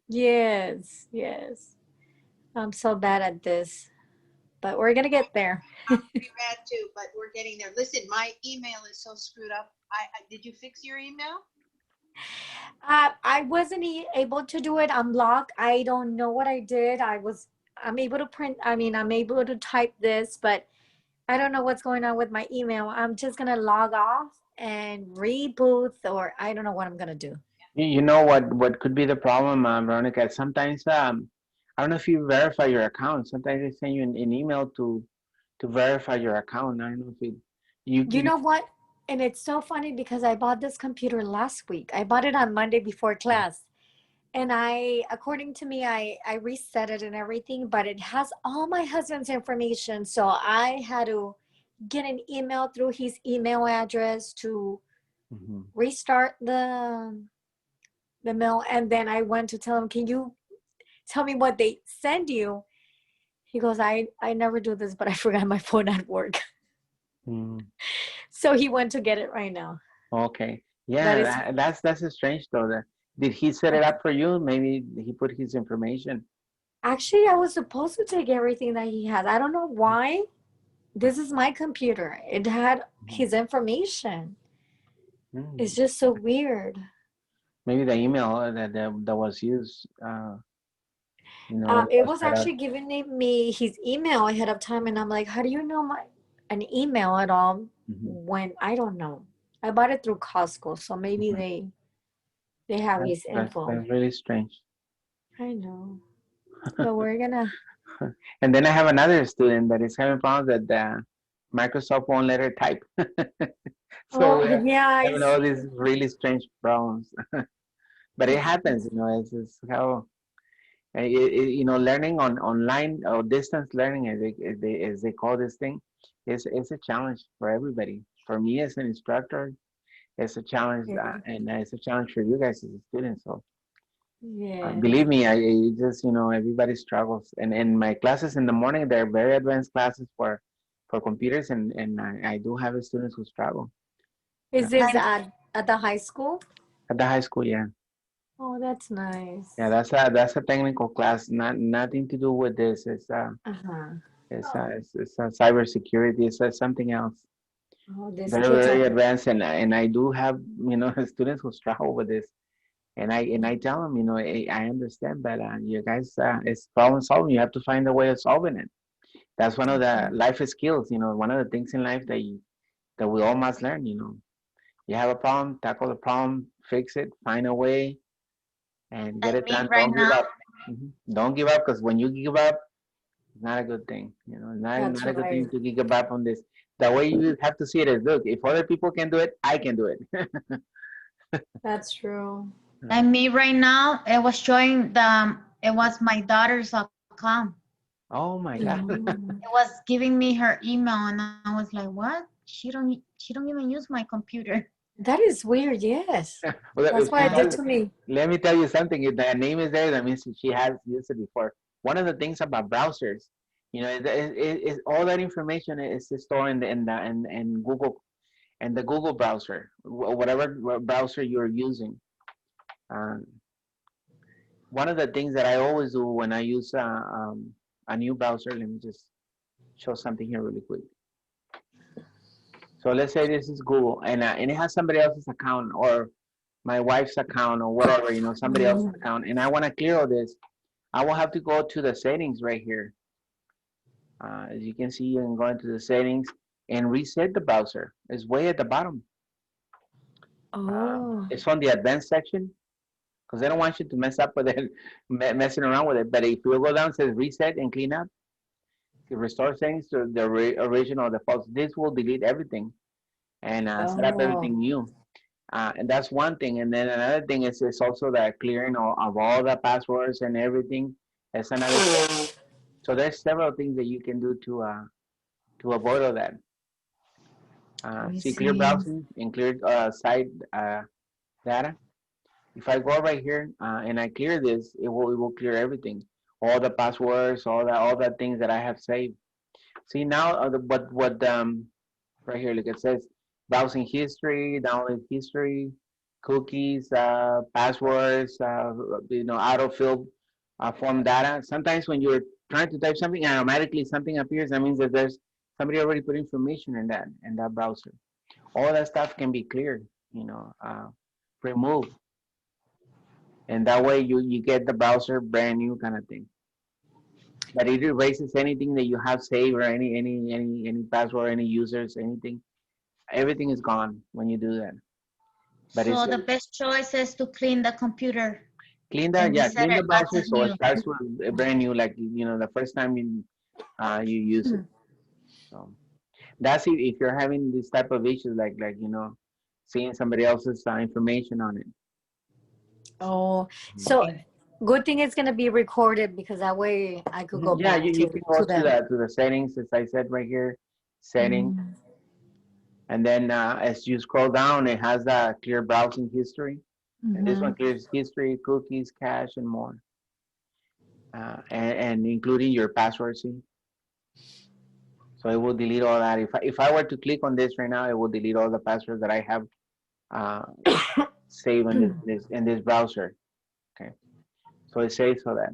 Yes, yes. I'm so bad at this, but we're gonna get there. I'm pretty bad too, but we're getting there. Listen, my email is so screwed up. Did you fix your email? I wasn't able to do it. I'm blocked. I don't know what I did. I'm able to print. I mean, I'm able to type this, but I don't know what's going on with my email. I'm just gonna log off and reboot, or I don't know what I'm gonna do. You know what could be the problem, Veronica? Sometimes I don't know if you verify your account. Sometimes they send you an email to verify your account. I don't know if it You know what? And it's so funny because I bought this computer last week. I bought it on Monday before class. And according to me, I reset it and everything, but it has all my husband's information. So I had to get an email through his email address to restart the mail. And then I went to tell him, can you tell me what they send you? He goes, I never do this, but I forgot my phone at work. So he went to get it right now. Okay. Yeah, that's strange though. Did he set it up for you? Maybe he put his information. Actually, I was supposed to take everything that he has. I don't know why. This is my computer. It had his information. It's just so weird. Maybe the email that was used, it was actually giving me his email ahead of time, and I'm like, how do you know an email at all when I don't know? I bought it through Costco, so maybe they have his info. That's really strange. I know. So we're gonna. And then I have another student that is having problems that the Microsoft won't let her type. So having all these really strange problems. But it happens, it's just how learning online or distance learning, as they call this thing, is a challenge for everybody. For me as an instructor, it's a challenge, and it's a challenge for you guys as a student. So believe me, I just everybody struggles. And my classes in the morning, they're very advanced classes for computers, and I do have students who struggle. Is this at the high school? At the high school, yeah. Oh, that's nice. Yeah, that's a technical class, nothing to do with this. It's a cybersecurity. It's something else. Oh, these Very, kids very are. advanced, and I do have, you know, students who struggle with this, and I tell them, you know, I understand, but you guys, it's problem solving. You have to find a way of solving it. That's one of the life skills, you know, one of the things in life that we all must learn, you know. You have a problem, tackle the problem, fix it, find a way, and get Like it me done. right Don't give now. up. Don't give up, because when you give up, it's not a good thing. You know, That's not a good thing right. to give up on this. The way you have to see it is, look, if other people can do it, I can do it. That's true. Like me right now, it was showing it was my daughter's account. Oh my God. It was giving me her email, and I was like, what? She don't even use my computer. That is weird. Yes. Well, That's if why she it did has, to me. let me tell you something. If the name is there, that means she has used it before. One of the things about browsers, you know, all that information is stored in Google and the Google browser, whatever browser you're using. Um, One of the things that I always do when I use a new browser, let me just show something here really quick. So let's say this is Google, and it has somebody else's account or my wife's account or whatever, you know, somebody else's account, and I want to clear all this. I will have to go to the settings right here. As you can see, you can go into the settings and reset the browser. It's way at the bottom. Oh. It's on the advanced section because they don't want you to mess up with it, messing around with it. But if you go down, it says reset and clean up, restore settings to the original defaults. This will delete everything and set up Oh. everything new. And that's one thing. And then another thing is also the clearing of all the passwords and everything. That's another thing. So there's several things that you can do to avoid all that. See clear browsing and clear site data. If I go right here and I clear this, it will clear everything, all the passwords, all the things that I have saved. See now, what right here, look, it says browsing history, download history, cookies, passwords, you know, autofill form data. Sometimes when you're trying to type something and automatically something appears, that means that there's somebody already put information in that browser. All that stuff can be cleared, you know, removed, and that way you get the browser brand new kind of thing. But it erases anything that you have saved or any password, any users, anything. Everything is gone when you do that. But So it's the best choice is to clean the computer clean and reset clean the it as browser it's so it new. starts with a brand new, like you know, the first time you use it. So that's if you're having this type of issues, like you know, seeing somebody else's information on it. Oh. So good thing it's gonna be recorded because that way I could go Yeah, back you can go to them. to the settings, as I said right here, settings, and then as you scroll down, it has the clear browsing history. And this one clears history, cookies, cache, and more, and including your password. See, so it will delete all that. If I were to click on this right now, it will delete all the passwords that I have saved in this browser. Okay, so it saves all that.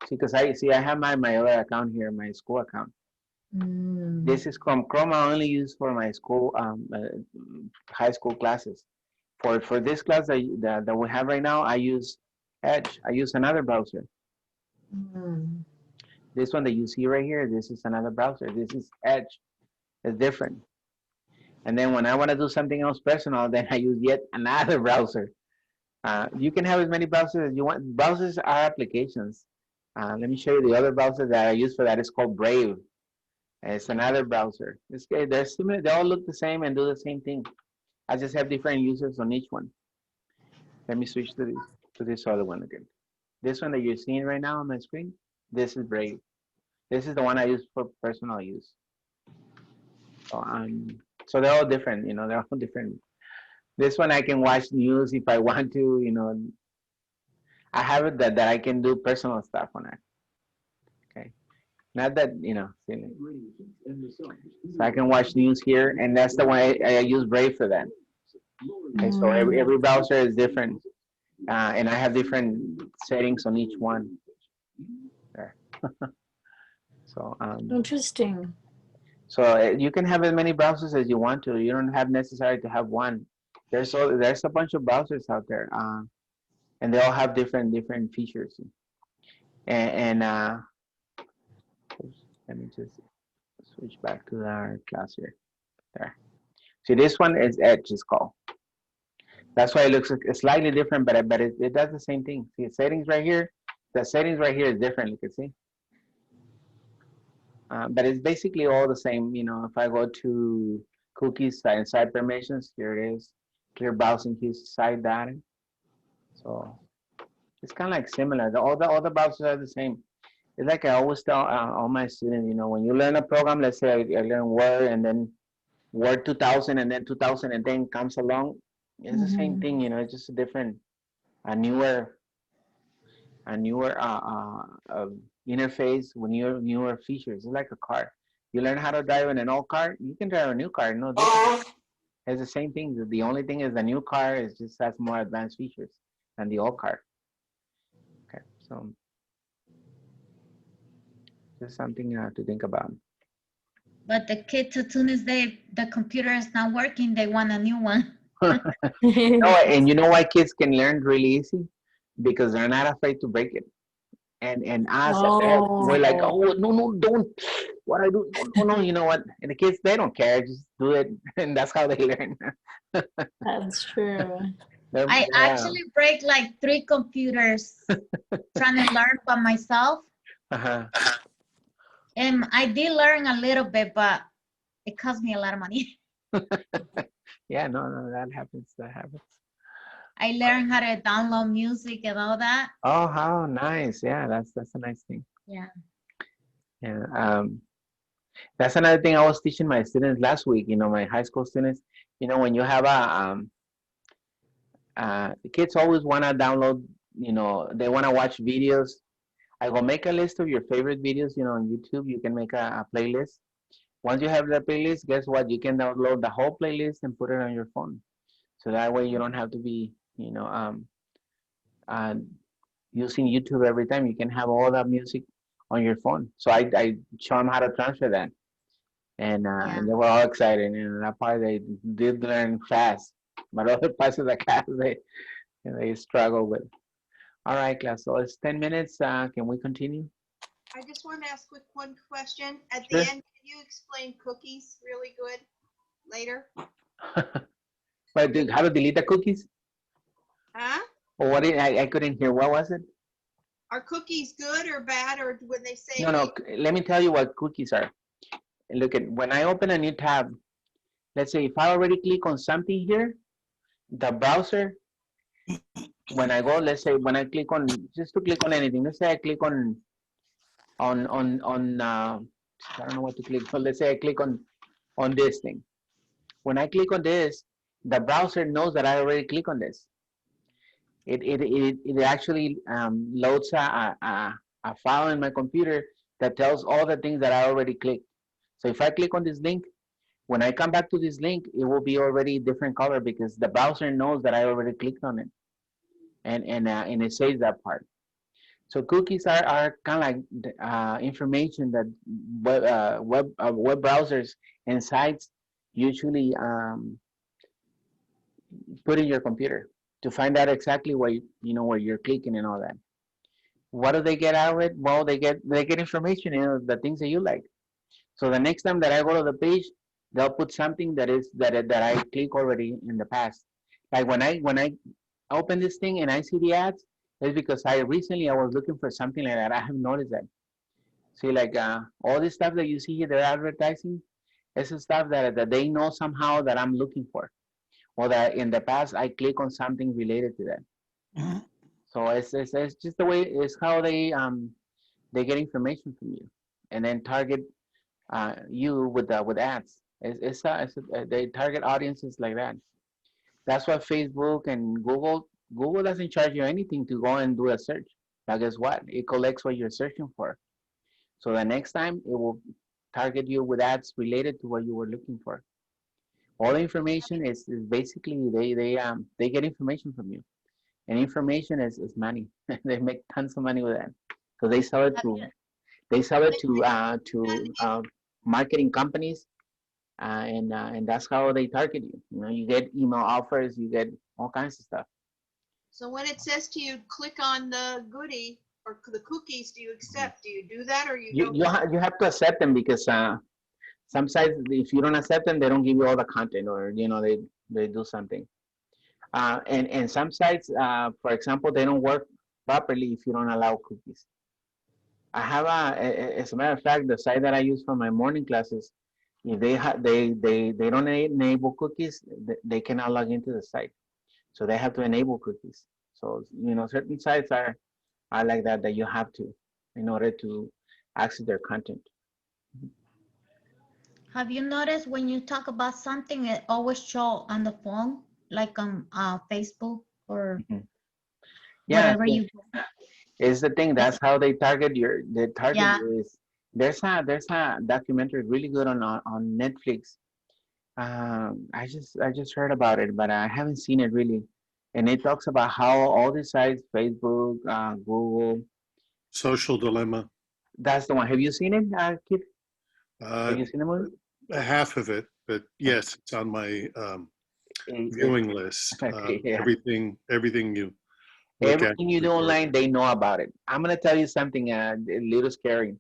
See, because I have my other account here, my school account. This is Chrome. Chrome I only use for my school high school classes. For this class that we have right now, I use Edge. I use another browser. This one that you see right here, this is another browser. This is Edge. It's different. And then when I want to do something else personal, then I use yet another browser. You can have as many browsers as you want. Browsers are applications. Let me show you the other browser that I use for that. It's called Brave. It's another browser. They're similar. They all look the same and do the same thing. I just have different users on each one. Let me switch to this other one again. This one that you're seeing right now on my screen, this is Brave. This is the one I use for personal use. So they're all different, you know, they're all different. This one I can watch news if I want to, you know. I have it that I can do personal stuff on it. Okay. Not that, you know, so I can watch news here, and that's the way I use Brave for that. Okay, so every browser is different, and I have different settings on each one. There. So interesting. So you can have as many browsers as you want to. You don't have necessary to have one. There's a bunch of browsers out there, and they all have different features. And let me just switch back to our class here. There. See, this one is Edge. It's called. That's why it looks slightly different, but it does the same thing. See, settings right here. The settings right here is different. You can see. But it's basically all the same. You know, if I go to cookies and site permissions, here it is. Clear browsing keys, site data. So it's kind of like similar. All the browsers are the same. It's like I always tell all my students, you know, when you learn a program, let's say I learn Word and then Word 2000 and then 2010 comes along. It's the same thing, you know. It's just a newer interface with newer features. It's like a car. You learn how to drive in an old car, you can drive a new car. No different. It's the same thing. The only thing is the new car is just has more advanced features than the old car. Okay, so just something to think about. But the kids, as soon as the computer is not working, they want a new one. No, and you know why kids can learn really easy? Because they're not afraid to break it. And us, we're like, oh no, don't. What I do? No, you know what? And the kids, they don't care. Just do it, and that's how they learn. That's true. I actually break like 3 computers trying to learn by myself. And I did learn a little bit, but it cost me a lot of money. Yeah, no, that happens. That happens. I learned how to download music and all that. Oh, how nice. Yeah, that's a nice thing. Yeah. Yeah. That's another thing I was teaching my students last week, you know, my high school students. You know, when you have the kids always want to download, you know, they want to watch videos. I will make a list of your favorite videos, you know, on YouTube. You can make a playlist. Once you have the playlist, guess what? You can download the whole playlist and put it on your phone. So that way you don't have to be, you know, using YouTube every time. You can have all that music on your phone. So I show them how to transfer that. And they were all excited. And that part they did learn fast. But other parts of the class, they struggle with. All right, class. So it's 10 minutes. Can we continue? I just want to ask one question. At Sure. the end, can you explain cookies really good later? But how to delete the cookies? Huh? Or what? I couldn't hear. What was it? Are cookies good or bad, or when they say? No. Let me tell you what cookies are. Look at when I open a new tab. Let's say if I already click on something here, the browser. When I go, let's say when I click on just to click on anything. Let's say I click on I don't know what to click. So let's say I click on this thing. When I click on this, the browser knows that I already click on this. It actually loads a file in my computer that tells all the things that I already clicked. So if I click on this link, when I come back to this link, it will be already different color because the browser knows that I already clicked on it, and it saves that part. So cookies are kind of like information that web browsers and sites usually put in your computer to find out exactly where where you're clicking and all that. What do they get out of it? Well, they get information, the things that you like. So the next time that I go to the page, they'll put something that I click already in the past. Like when I open this thing and I see the ads, it's because I was looking for something like that. I have noticed that. See, like all this stuff that you see here, they're advertising. It's the stuff that they know somehow that I'm looking for, or that in the past I click on something related to that. So it's just the way it's how they get information from you, and then target you with ads. They target audiences like that. That's why Facebook and Google doesn't charge you anything to go and do a search. Now guess what? It collects what you're searching for. So the next time it will target you with ads related to what you were looking for. All the information is basically they get information from you, and information is money. They make tons of money with that because they sell it to marketing companies, and that's how they target you. You know, you get email offers, you get all kinds of stuff. So when it says to you, click on the goodie or the cookies, do you accept? Do you do that or you don't? You have to accept them because some sites, if you don't accept them, they don't give you all the content, or you know, they do something. And some sites, for example, they don't work properly if you don't allow cookies. I have as a matter of fact, the site that I use for my morning classes, if they don't enable cookies, they cannot log into the site. So they have to enable cookies. So you know, certain sites are like that you have to in order to access their content. Have you noticed when you talk about something, it always show on the phone, like on Facebook or whatever you do? Is the thing. That's how they target you. Is there's a documentary really good on Netflix. I just heard about it, but I haven't seen it really. And it talks about how all these sites, Facebook, Google. Social Dilemma. That's the one. Have you seen it, Kid? Have you seen the movie? Half of it, but yes, it's on my viewing list. Everything you do online, they know about it. I'm gonna tell you something a little scary.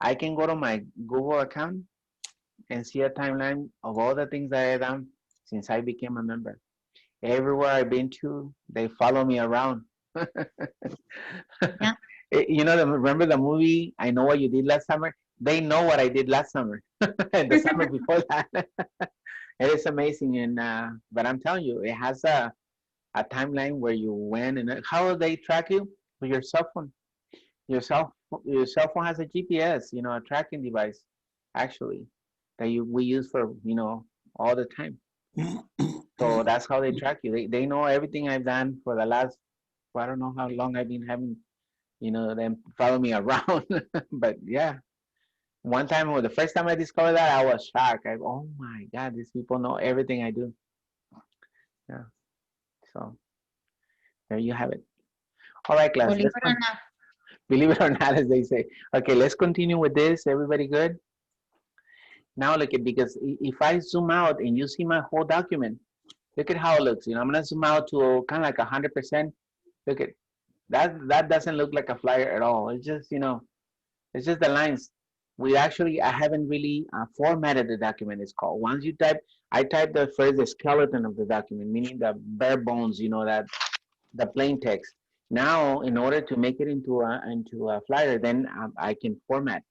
I can go to my Google account and see a timeline of all the things that I've done since I became a member. Everywhere I've been to, they follow me around. Yeah. You know, remember the movie, I Know What You Did Last Summer? They know what I did last summer, the summer before that. It is amazing. And but I'm telling you, it has a timeline where you went, and how they track you? With your cell phone. Your cell phone has a GPS, you know, a tracking device, actually, that we use for, you know, all the time. So that's how they track you. They know everything I've done for the last, I don't know how long I've been having, you know, them follow me around. But yeah, one time, the first time I discovered that, I was shocked. Oh my God, these people know everything I do. Yeah. So there you have it. All right, class. Believe it or not. Believe it or not, as they say. Okay, let's continue with this. Everybody good? Now look at, because if I zoom out and you see my whole document, look at how it looks. You know, I'm gonna zoom out to kind of like 100%. Look at that. That doesn't look like a flyer at all. It's just, you know, it's just the lines. I haven't really formatted the document. It's called. Once you type, I type the skeleton of the document, meaning the bare bones. You know, that the plain text. Now, in order to make it into a flyer, then I can format,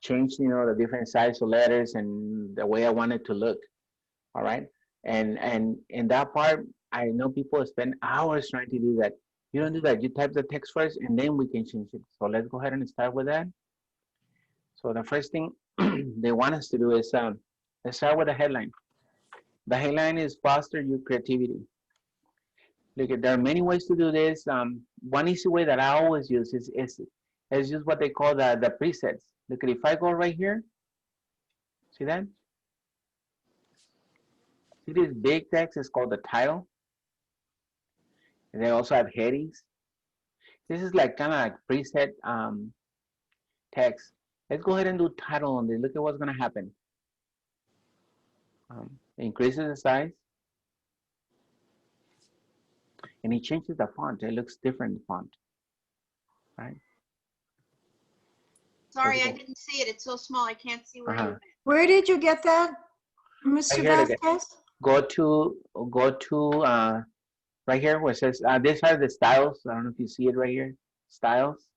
change, you know, the different size of letters and the way I want it to look. All right, and in that part, I know people spend hours trying to do that. You don't do that. You type the text first, and then we can change it. So let's go ahead and start with that. So the first thing they want us to do is let's start with the headline. The headline is foster your creativity. Look, there are many ways to do this. One easy way that I always use is use what they call the presets. Look, if I go right here, see that? See this big text is called the title. And they also have headings. This is like kind of like preset text. Let's go ahead and do title on this. Look at what's going to happen. Increases the size. And it changes the font. It looks different font. Right? Sorry, I didn't see it. It's so small. I can't see where you went. Where did you get that, Mr. Vasquez? Go to right here where it says, these are the styles. I don't know if you see it right here. Styles.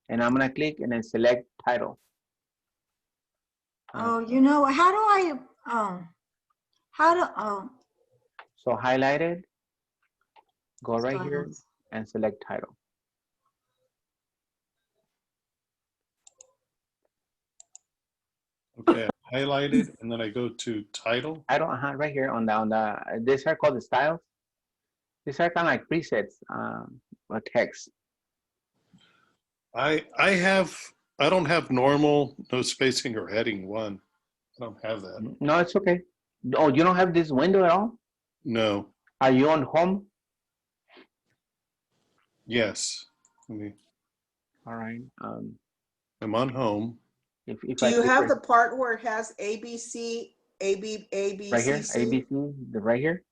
And I'm going to click and then select title. Oh, you know, how do I, So highlight it, go right here and select title. Okay, I highlight it and then I go to title. Right here on the these are called the styles. These are kind of like presets, or text. I don't have normal, no spacing or heading one. I don't have that. No, it's okay. Oh, you don't have this window at all? No. Are you on home? Yes. All right. I'm on home. Do you have the part where it has ABC, right here, ABCC? ABC, right here?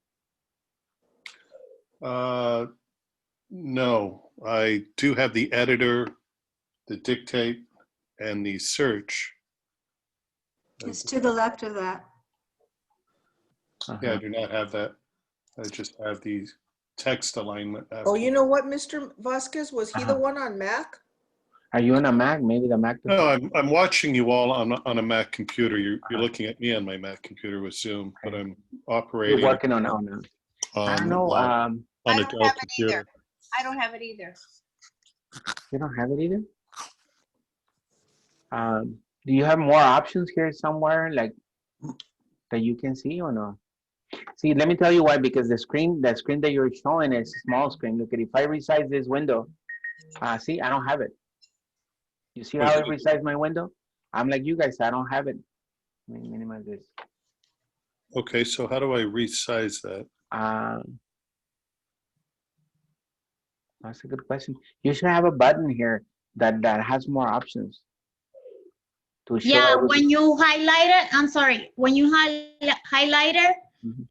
No, I do have the editor, the dictate, and the search. It's to the left of that. Yeah, I do not have that. I just have the text alignment. Oh, you know what, Mr. Vasquez? Was he the one on Mac? Are you on a Mac? Maybe the Mac. No, I'm watching you all on a Mac computer. You're looking at me on my Mac computer with Zoom, but I'm operating. You're working on I don't know. On a Dell computer. I don't have it either. You don't have it either? Do you have more options here somewhere, like that you can see or no? See, let me tell you why. Because the screen that you're showing is a small screen. Look at, if I resize this window, see, I don't have it. You see how I resize my window? I'm like you guys, I don't have it. Let me minimize this. Okay, so how do I resize that? That's a good question. You should have a button here that has more options. To show everything. When you highlight it, I'm sorry, when you highlight it,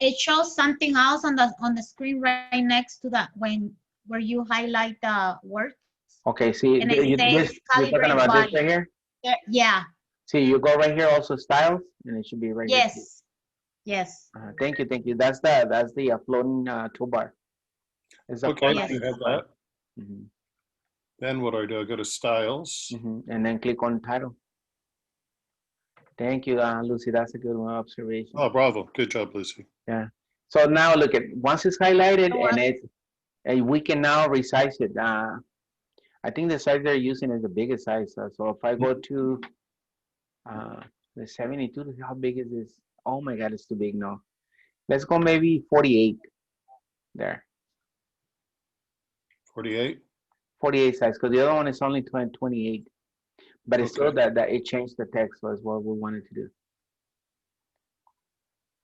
it shows something else on the screen right next to that where you highlight the word. Okay, see, and you're talking about this right here? Yeah. See, you go right here, also styles, and it should be right here. Yes. Thank you. That's the floating toolbar. Okay, you have that. Then what do? I go to styles. And then click on title. Thank you, Lucy. That's a good observation. Oh, bravo. Good job, Lucy. Yeah. So now look at, once it's highlighted and we can now resize it. I think the size they're using is the biggest size. So if I go to the 72, how big is this? Oh my God, it's too big. No. Let's go maybe 48 there. 48? 48 size, because the other one is only 28. But it's still that it changed the text was what we wanted to do.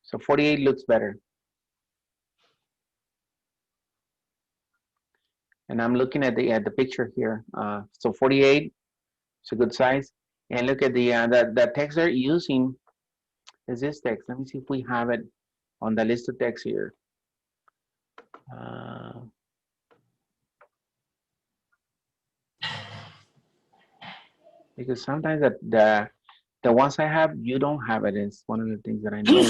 So 48 looks better. And I'm looking at the picture here. So 48, it's a good size. And look at the text they're using is this text. Let me see if we have it on the list of text here. Because sometimes the ones I have, you don't have it. It's one of the things that I know.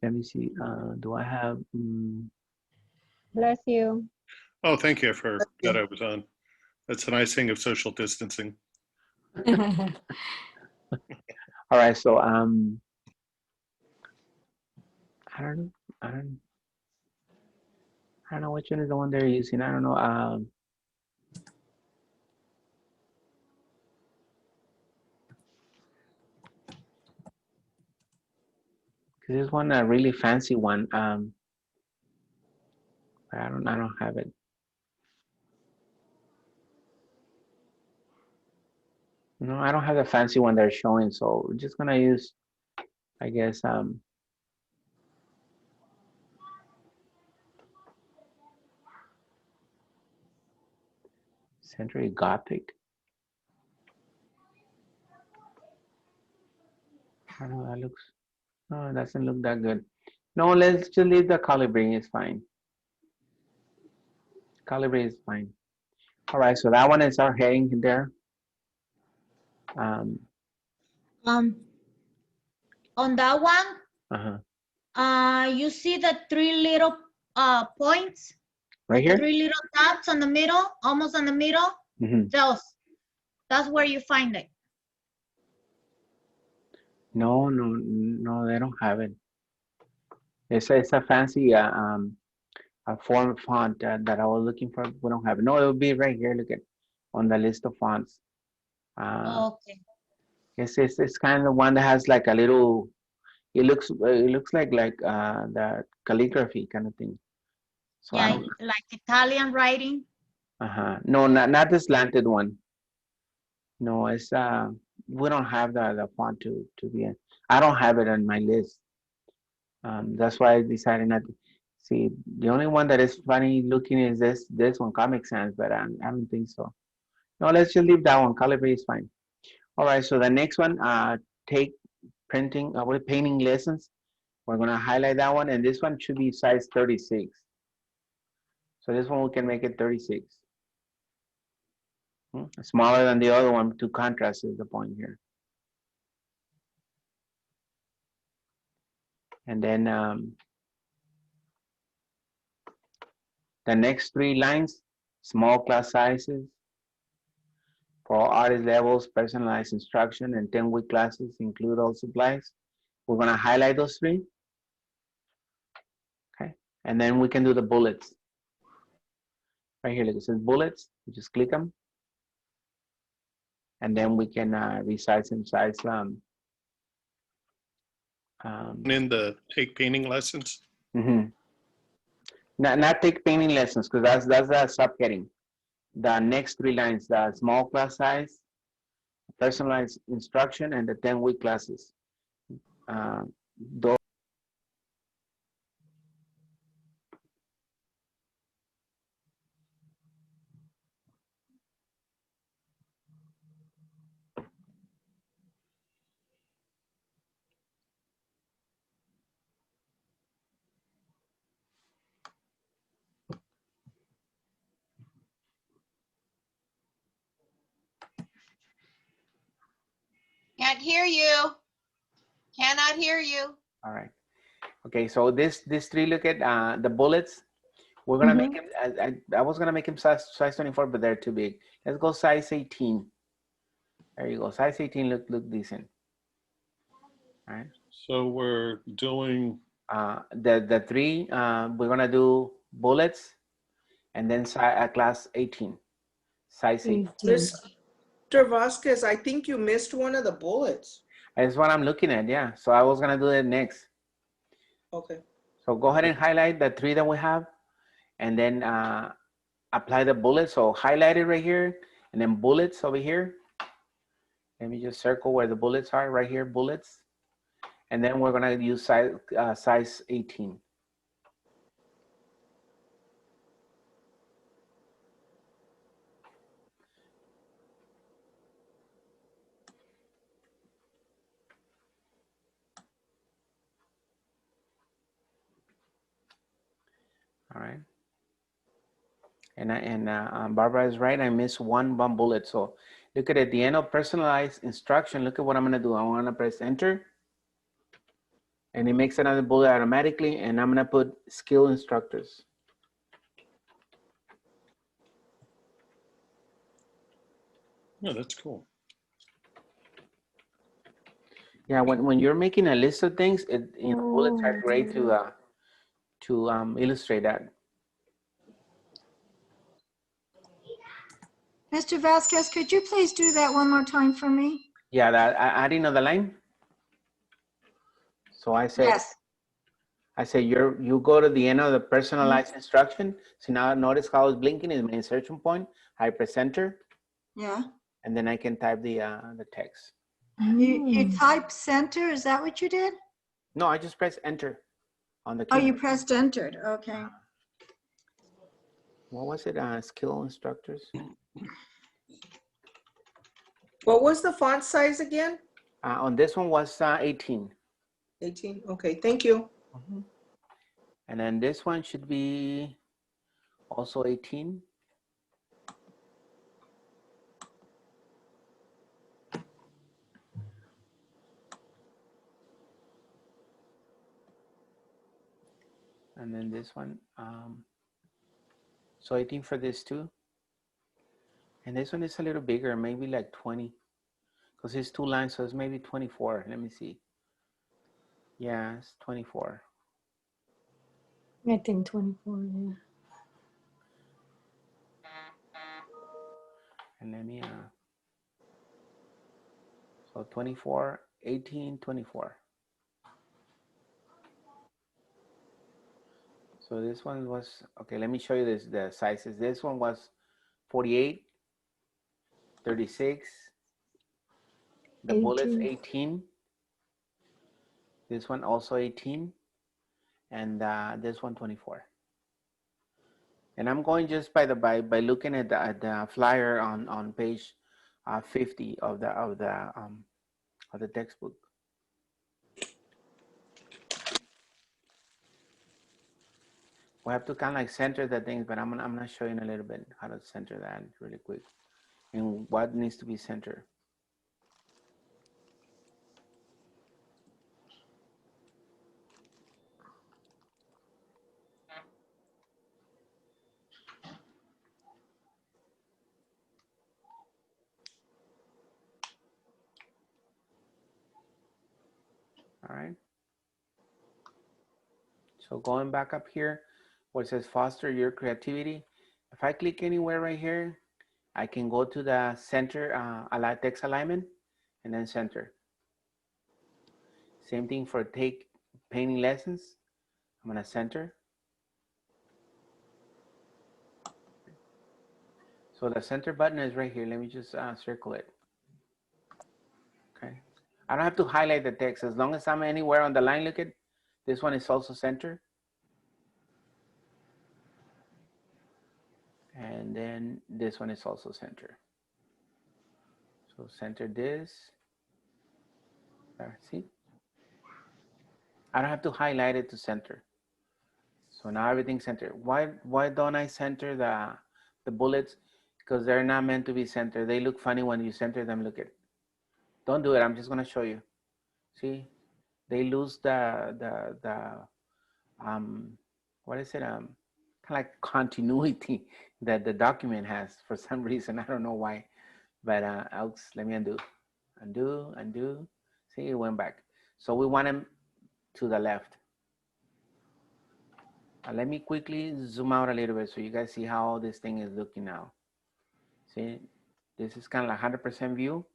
Let me see. Do I have? Bless you. Oh, thank you for that. I was on. That's a nice thing of social distancing. All right. So I don't know which one is the one they're using. I don't know. This one a really fancy one. I don't have it. No, I don't have the fancy one they're showing, so we're just gonna use, I guess, Century Gothic. I don't know, that looks, no, it doesn't look that good. No, let's just leave the Calibri, is fine. Calibri is fine. All right, so that one is our heading there. On that one, you see the three little points, right here, three little dots on the middle, almost on the middle. That's where you find it. No, they don't have it. It's a fancy a form font that I was looking for. We don't have it. No, it will be right here. Look at on the list of fonts. Okay. It's kind of the one that has like a little. It looks like the calligraphy kind of thing. So yeah, like Italian writing. No, not the slanted one. No, it's we don't have the font to be in. I don't have it on my list. That's why I decided not to. See, the only one that is funny looking is this one, Comic Sans, but I don't think so. No, let's just leave that one. Calibri is fine. All right, so the next one, take printing, with painting lessons. We're gonna highlight that one, and this one should be size 36. So this one we can make it 36. Smaller than the other one to contrast is the point here. And then the next 3 lines, small class sizes for all artist levels, personalized instruction, and 10-week classes include all supplies. We're gonna highlight those 3. Okay, and then we can do the bullets. Right here, like it says bullets, you just click them. And then we can resize and size in the take painting lessons. Not take painting lessons, because that's a subheading. The next 3 lines, the small class size, personalized instruction, and the 10-week classes. Those. Can't hear you. Cannot hear you. All right. Okay, so this 3, look at the bullets. We're gonna make him, I was gonna make him size 24, but they're too big. Let's go size 18. There you go, size 18 look decent. All right. So we're doing the 3, we're gonna do bullets, and then class 18, size 18. Mr. Vasquez, I think you missed one of the bullets. That's what I'm looking at, yeah. So I was gonna do that next. Okay. So go ahead and highlight the 3 that we have, and then apply the bullets. So highlight it right here, and then bullets over here. Let me just circle where the bullets are, right here, bullets. And then we're gonna use size 18. All right. And Barbara is right. I missed one bullet. So look at the end of personalized instruction. Look at what I'm gonna do. I'm gonna press enter, and it makes another bullet automatically. And I'm gonna put skill instructors. Yeah, that's cool. Yeah, when you're making a list of things, bullets are great to illustrate that. Mr. Vasquez, could you please do that one more time for me? Yeah, that adding of the line. So I say, yes. I say you go to the end of the personalized instruction. So now notice how it's blinking is my insertion point. I press enter. Yeah. And then I can type the text. You type center, is that what you did? No, I just press enter on the keyboard. Oh, you pressed entered, okay. What was it, skill instructors? What was the font size again? On this one was 18. 18, okay, thank you. And then this one should be also 18. And then this one, so 18 for this too. And this one is a little bigger, maybe like 20, because it's 2 lines, so it's maybe 24. Let me see. Yeah, it's 24. I think 24, yeah. And let me, so 24, 18, 24. So this one was, okay, let me show you the sizes. This one was 48, 36. The 18. bullets 18. This one also 18. And this one 24. And I'm going just by looking at the flyer on page 50 of the textbook. We have to kind of like center the things, but I'm gonna show you in a little bit how to center that really quick and what needs to be centered. All right. So going back up here where it says foster your creativity, if I click anywhere right here, I can go to the center text alignment and then center. Same thing for take painting lessons. I'm gonna center. So the center button is right here. Let me just circle it. Okay. I don't have to highlight the text. As long as I'm anywhere on the line, look at this one is also center. And then this one is also center. So center this. See? I don't have to highlight it to center. So now everything's centered. Why don't I center the bullets? Because they're not meant to be centered. They look funny when you center them. Look at it. Don't do it. I'm just gonna show you. See? They lose what is it? Kind of like continuity that the document has for some reason. I don't know why. But let me undo. Undo. See, it went back. So we want them to the left. Let me quickly zoom out a little bit so you guys see how this thing is looking now. See, this is kind of like 100% view.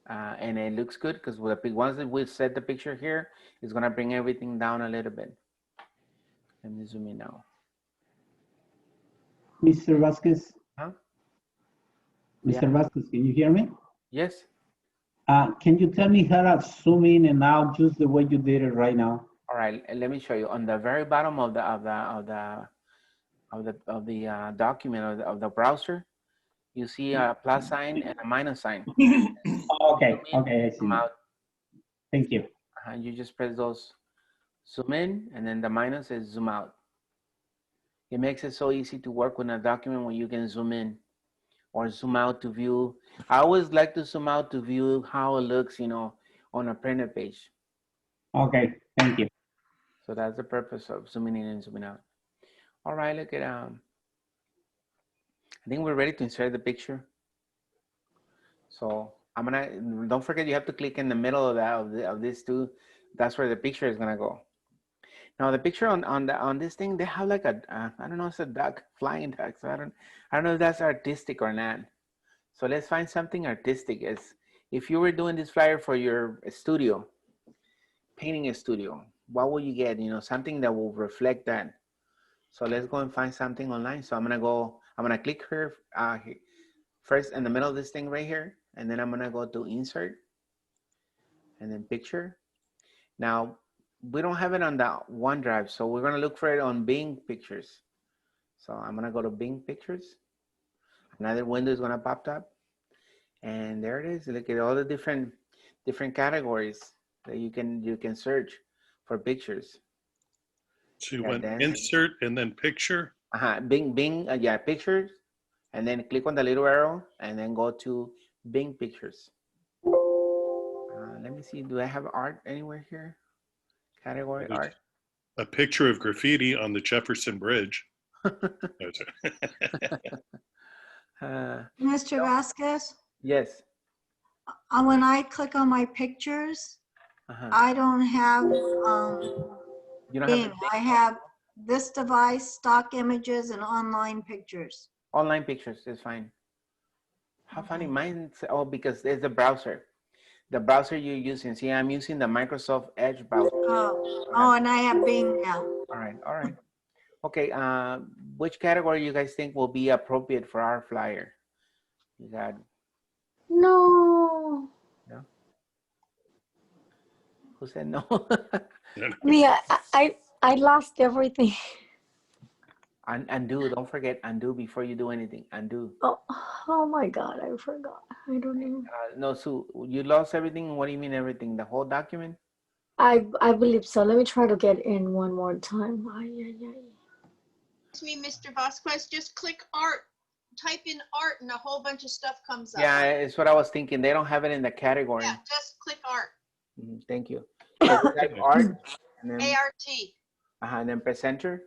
And it looks good because once that we set the picture here, it's gonna bring everything down a little bit. Let me zoom in now. Mr. Vasquez. Huh? Mr. Vasquez, can you hear me? Yes. Can you tell me how to zoom in and out just the way you did it right now? All right, let me show you. On the very bottom of the document of the browser, you see a plus sign and a minus sign. Okay, I see. Zoom out. Thank you. And you just press those, zoom in, and then the minus is zoom out. It makes it so easy to work with a document when you can zoom in or zoom out to view. I always like to zoom out to view how it looks, on a printed page. Okay, thank you. So that's the purpose of zooming in and zooming out. All right, look at, I think we're ready to insert the picture. So don't forget you have to click in the middle of these two. That's where the picture is gonna go. Now the picture on this thing, they have like I don't know, it's a duck, flying duck. So I don't know if that's artistic or not. So let's find something artistic. If you were doing this flyer for your studio, painting a studio, what will you get? Something that will reflect that. So let's go and find something online. So I'm gonna click here first in the middle of this thing right here, and then I'm gonna go to insert and then picture. Now we don't have it on the OneDrive, so we're gonna look for it on Bing Pictures. So I'm gonna go to Bing Pictures. Another window is gonna pop up, and there it is. Look at all the different categories that you can search for pictures. So you went insert and then picture? Bing, yeah, pictures, and then click on the little arrow and then go to Bing Pictures. Let me see, do I have art anywhere here? Category There's art. A picture of graffiti on the Jefferson Bridge. Mr. Vasquez? Yes. When I click on my pictures, I don't have you don't Bing. have I have this device, stock images, and online pictures. Online pictures is fine. How funny, mine, because it's the browser. The browser you're using. See, I'm using the Microsoft Edge browser. Oh, and I have Bing now. All right. Okay, which category you guys think will be appropriate for our flyer? You got... No. No? Who said no? Mia, I lost everything. Undo, don't forget, undo before you do anything. Undo. Oh my God, I forgot. I don't know. No, Sue, you lost everything? What do you mean everything? The whole document? I believe so. Let me try to get in one more time. Ay, ay, ay. It's me, Mr. Vasquez. Just click art, type in art, and a whole bunch of stuff comes up. Yeah, it's what I was thinking. They don't have it in the category. Yeah, just click art. Thank you. So you type art and then, A-R-T. and then press enter.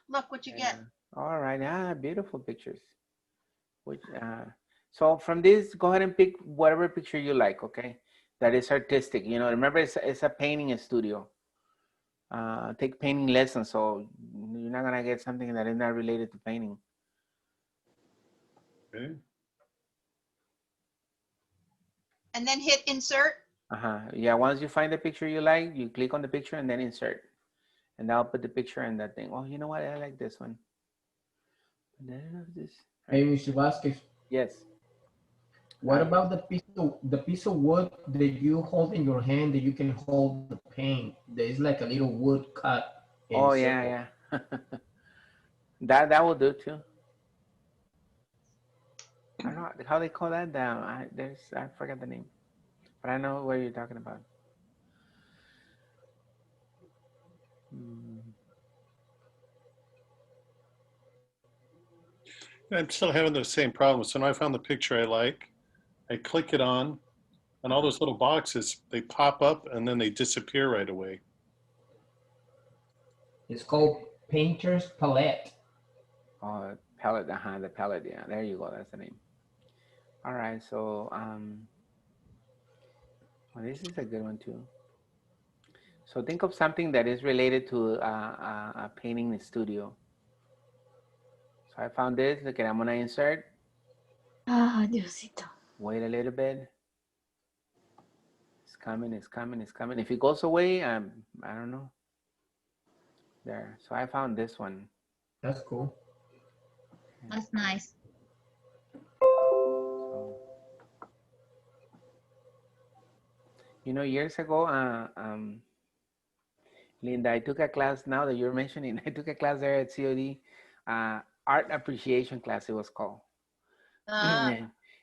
Look what you get. All right. Beautiful pictures. Which, so from this, go ahead and pick whatever picture you like, okay? That is artistic. You know, remember it's a painting studio. Take painting lessons, so you're not gonna get something that is not related to painting. Okay. And then hit insert. Yeah, once you find the picture you like, you click on the picture and then insert. And I'll put the picture in that thing. Oh, you know what? I like this one. This. Hey, Mr. Vasquez. Yes. What about the piece of wood that you hold in your hand that you can hold the paint? There is like a little wood cut. Oh yeah. that will do too. I don't know how they call that. I forgot the name, but I know what you're talking about. I'm still having those same problems. So now I found the picture I like. I click it on, and all those little boxes, they pop up and then they disappear right away. It's called Painter's Palette. Oh, palette. The palette. Yeah, there you go. That's the name. All right. So, well, this is a good one too. So think of something that is related to a painting studio. So I found this. Look at, I'm gonna insert. Diosito. Wait a little bit. It's coming. If it goes away, I don't know. There. So I found this one. That's cool. That's nice. So, you know, years ago, Linda, I took a class, now that you're mentioning, I took a class there at COD, art appreciation class it was called.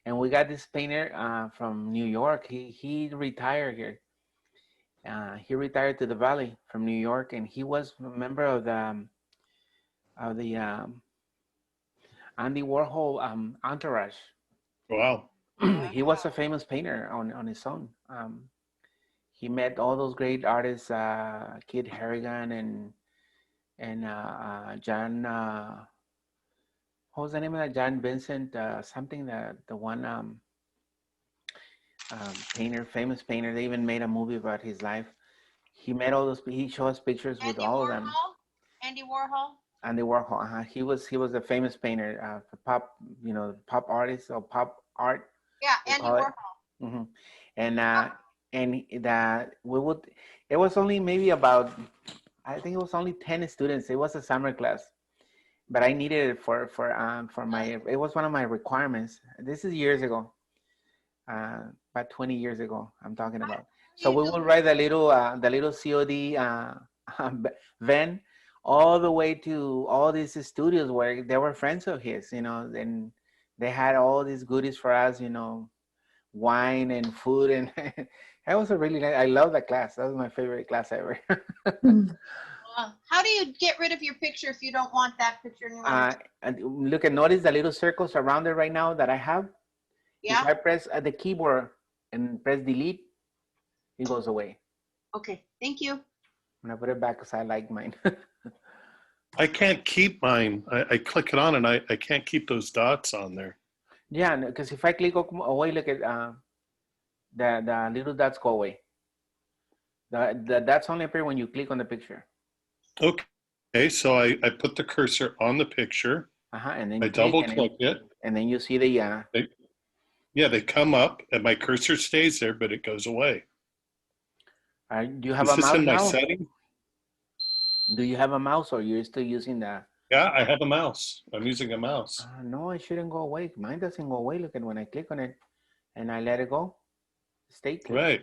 And we got this painter from New York. He retired here. He retired to the Valley from New York, and he was a member of the Andy Warhol entourage. Wow. He was a famous painter on his own. He met all those great artists, Kid Harrigan and John. What was the name of that? John Vincent, something that the one painter, famous painter. They even made a movie about his life. He met all those. He showed us pictures with all of them. Andy Warhol. Andy Warhol. He was a famous painter, for pop, you know, pop artist or pop art. Yeah, Andy Warhol. Mm-hmm. And that we would. It was only maybe about, I think it was only 10 students. It was a summer class, but I needed it for my. It was one of my requirements. This is years ago, about 20 years ago. I'm talking about. So we will ride the little COD van all the way to all these studios where they were friends of his, you know, and they had all these goodies for us, you know, wine and food, and that was a really nice. I love that class. That was my favorite class ever. How do you get rid of your picture if you don't want that picture anymore? Look and notice the little circles around it right now that I have. Yeah. If I press the keyboard and press delete, it goes away. Okay, thank you. I'm gonna put it back because I like mine. I can't keep mine. I click it on and I can't keep those dots on there. Yeah, because if I click away, look at the little dots go away. The dots only appear when you click on the picture. Okay, so I put the cursor on the picture. And then I double click it. And then you see the they come up and my cursor stays there, but it goes away. Do you have Is a this mouse in my now? setting? Do you have a mouse, or you're still using the? Yeah, I have a mouse. I'm using a mouse. No, it shouldn't go away. Mine doesn't go away. Look at when I click on it, and I let it go. Stay clicked. Right.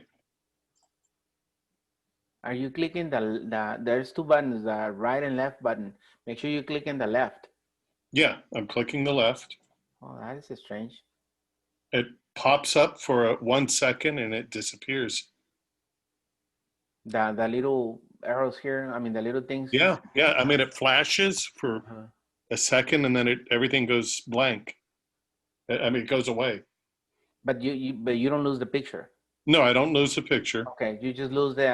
Are you clicking there's two buttons, the right and left button. Make sure you click in the left. Yeah, I'm clicking the left. Oh, that is strange. It pops up for 1 second and it disappears. The little arrows here, I mean, the little things. Yeah, yeah. I mean, it flashes for a second and then everything goes blank. I mean, it goes away. But you don't lose the picture. No, I don't lose the picture. Okay, you just lose the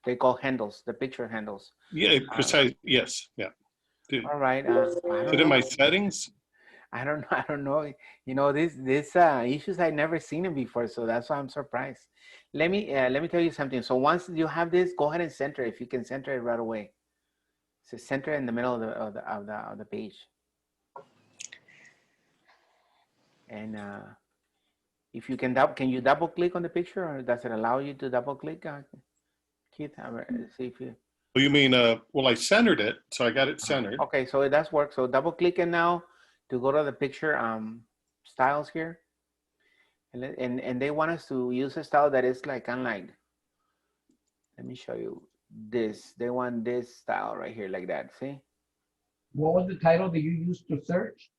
they call handles, the picture handles. Yeah, precise. Yes, yeah. All right. I Is don't it in my know. settings? I don't know. I don't know. You know, this issues I never seen it before, so that's why I'm surprised. Let me tell you something. So once you have this, go ahead and center it, if you can center it right away. So center it in the middle of the page. And if you can you double click on the picture, or does it allow you to double click? Keith, see if you. Oh, you mean well, I centered it, so I got it centered. Okay, so it does work. So double click it now to go to the picture styles here. And they want us to use a style that is like unlike. Let me show you this. They want this style right here, like that. See? What was the title that you used to search?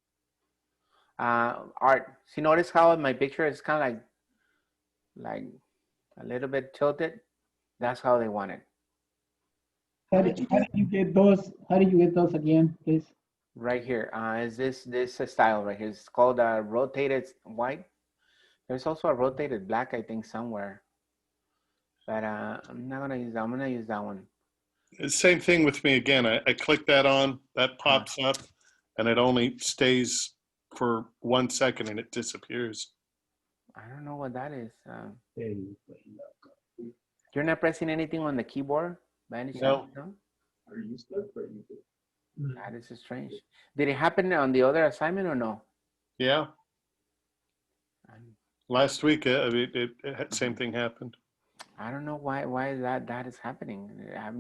Art. See, notice how my picture is kind of like a little bit tilted. That's how they want it. How did you get those? How did you get those again, please? Right here is this style right here. It's called rotated white. There's also a rotated black, I think, somewhere. But I'm not gonna use that. I'm gonna use that one. Same thing with me again. I click that on, that pops up, and it only stays for 1 second and it disappears. I don't know what that is. You're not pressing anything on the keyboard by any chance? No. Are you stuck or are you good? That is strange. Did it happen on the other assignment or no? Yeah. Last week, same thing happened. I don't know why that is happening. I have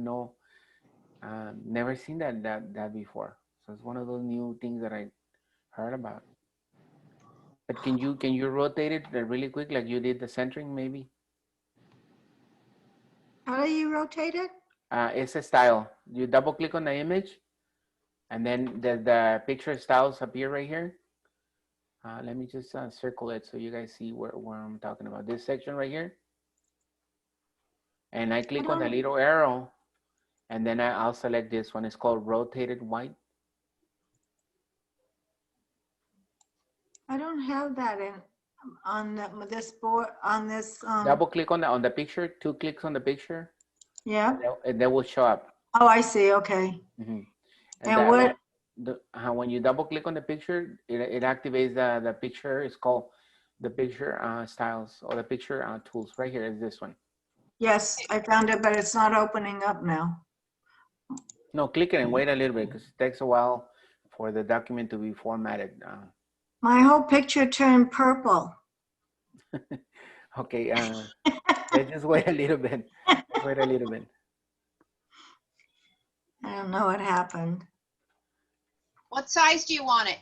never seen that before. So it's one of those new things that I heard about. But can you rotate it really quick, like you did the centering, maybe? How do you rotate it? It's a style. You double click on the image, and then the picture styles appear right here. Let me just circle it so you guys see where I'm talking about. This section right here. And I click on the little arrow, and then I'll select this one. It's called rotated white. I don't have that on this board, on this. Double click on the picture, 2 clicks on the picture. Yeah. And that will show up. Oh, I see. Okay. Mm-hmm. And what? When you double click on the picture, it activates the picture. It's called the picture styles, or the picture tools. Right here is this one. Yes, I found it, but it's not opening up now. No, click it and wait a little bit, because it takes a while for the document to be formatted. My whole picture turned purple. Okay, let's just wait a little bit. Wait a little bit. I don't know what happened. What size do you want it?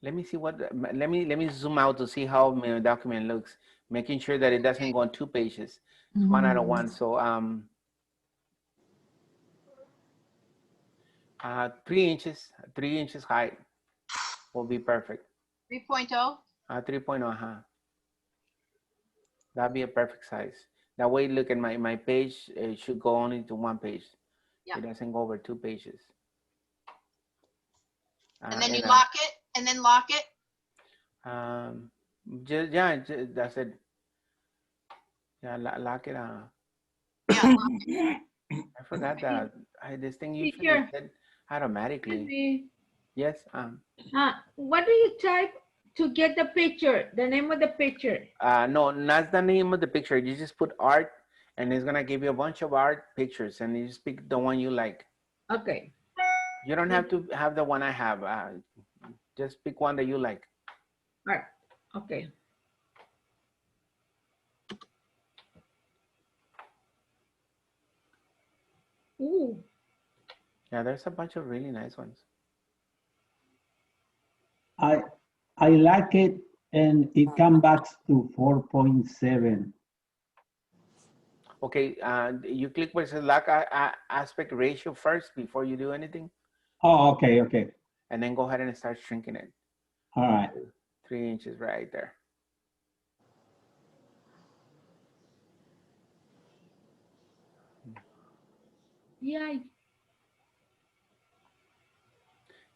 Let me see let me zoom out to see how my document looks, making sure that it doesn't go on 2 pages. It's 1 out of 1. So 3 inches height will be perfect. 3.0? 3.0, that'd be a perfect size. That way, look at my page, it should go only to 1 page. Yeah. It doesn't go over 2 pages. And then you lock it, and then lock it? That's it. Yeah, lock it. Yeah, lock it. I forgot that. This thing usually is set automatically. Yes. What do you type to get the picture? The name of the picture? No, that's the name of the picture. You just put art, and it's gonna give you a bunch of art pictures, and you just pick the one you like. Okay. You don't have to have the one I have. Just pick one that you like. All right. Okay. Ooh. Yeah, there's a bunch of really nice ones. I like it, and it comes back to 4.7. Okay, you click where it says lock aspect ratio first before you do anything. Oh, okay. And then go ahead and start shrinking it. All right. 3 inches right there. Yeah.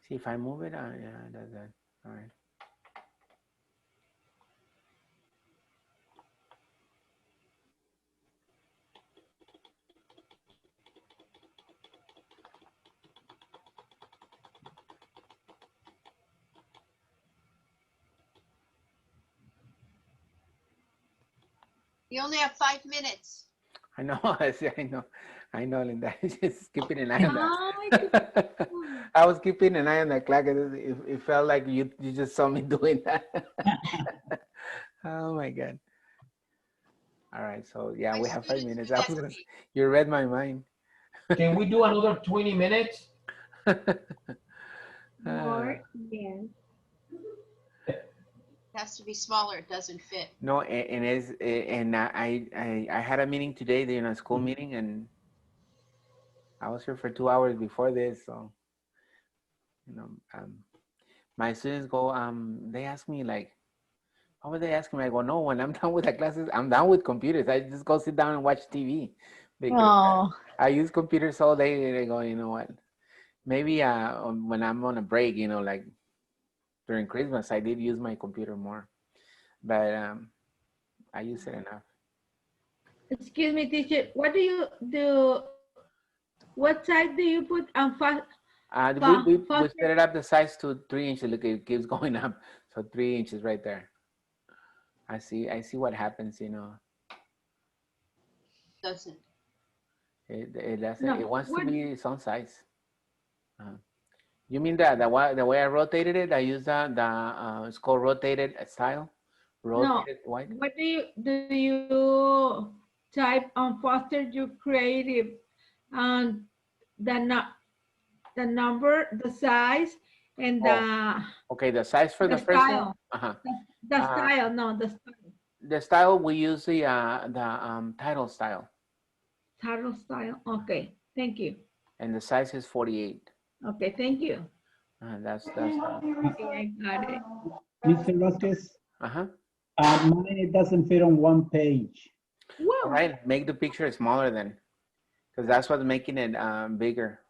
See if I move it, yeah, it does that. All right. You only have 5 minutes. I know, I know, Linda. Just keeping an eye on that. I was keeping an eye on the clock. It felt like you just saw me doing that. Oh my God. All right, so yeah, we have 5 minutes. I was gonna say, you read my mind. Can we do another 20 minutes? More, yes. It has to be smaller. It doesn't fit. No, and I had a meeting today, a school meeting, and I was here for 2 hours before this, so my students go, they ask me like, what were they asking me? I go, no, when I'm done with the classes, I'm done with computers. I just go sit down and watch TV because I use computers all day. And I go, you know what? Maybe when I'm on a break, like during Christmas, I did use my computer more, but I use it enough. Excuse me, teacher. What do you do? What size do you put on We set it up the size to 3 inches. Look, it keeps going up. So 3 inches right there. I see what happens, Doesn't. It doesn't. No, It wants to be its own size. You mean the way I rotated it? I use it's called rotated style. Rotated white. What do you type on Foster Your Creative and the number, the size, and Okay, the size for the first style. one. The style, no, the style. The style we use the title style. Title style. Okay, thank you. And the size is 48. Okay, thank you. That's okay, I got it. Mr. Vasquez? Uh-huh. Mine, it doesn't fit on one page. Whoa. All right, make the picture smaller then, because that's what's making it bigger,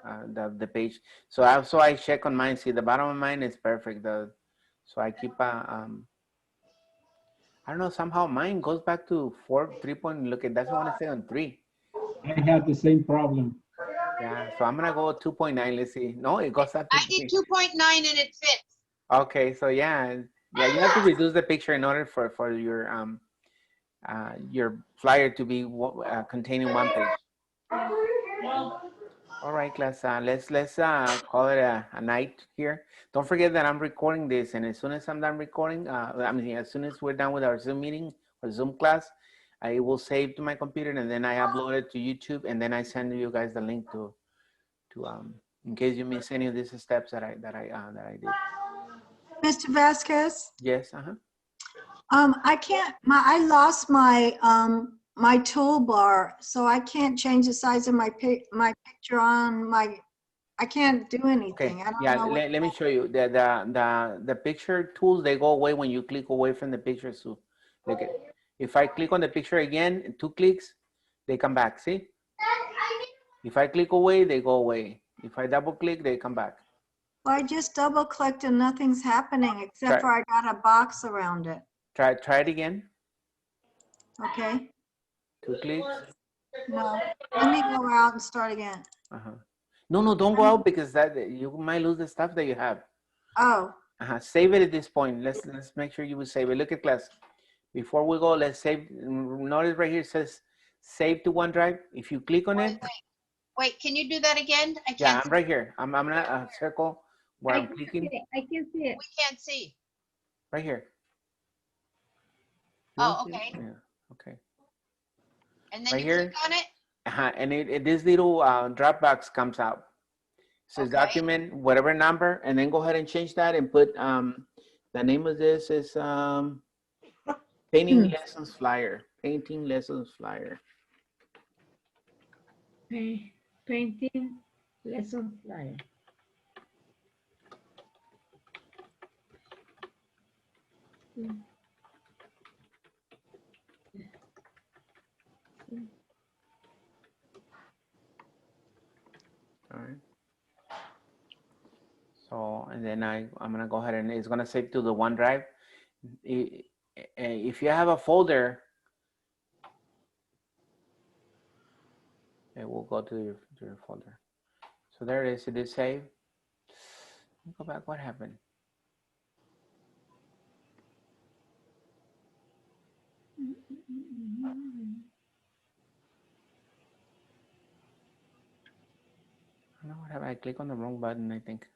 the page. So I check on mine. See, the bottom of mine is perfect. So I keep I don't know, somehow mine goes back to 3 point. Look, it doesn't want to stay on 3. I have the same problem. Yeah, so I'm gonna go 2.9. Let's see. No, it goes up to I did 2.9 and it fits. Okay, so yeah, you have to reduce the picture in order for your flyer to be containing one page. All right, class. Let's call it a night here. Don't forget that I'm recording this, and as soon as I'm done recording, as soon as we're done with our Zoom meeting or Zoom class, I will save to my computer, and then I upload it to YouTube, and then I send you guys the link to in case you miss any of these steps that I did. Mr. Vasquez? Yes. I can't. I lost my my toolbar, so I can't change the size of my picture on my. I can't do anything. Okay. I don't Yeah. know. Let me show you the picture tools. They go away when you click away from the picture. So, look at. If I click on the picture again, 2 clicks, they come back. See? If I click away, they go away. If I double click, they come back. Well, I just double clicked and nothing's happening except for I got a box around it. Try it again. Okay. 2 clicks. No. Let me go out and start again. No, don't go out because that you might lose the stuff that you have. Oh. Save it at this point. Let's make sure you will save it. Look at class. Before we go, let's save. Notice right here it says save to OneDrive. If you click on it. Wait, can you do that again? I can't. Yeah, I'm right here. I'm gonna circle where I'm clicking. I can see it. We can't see. Right here. Oh, okay. Yeah, okay. And then right you here. click on it? And this little drop box comes out. It says document, whatever number, and then go ahead and change that and put the name of this is Painting Lessons Flyer. Painting Lessons Flyer. Painting lesson flyer. All right. So, and then I'm gonna go ahead and it's gonna save to the OneDrive. If you have a folder, it will go to your folder. So there it is. It is saved. Let me go back. What happened? I don't know what happened. I clicked on the wrong button, I think.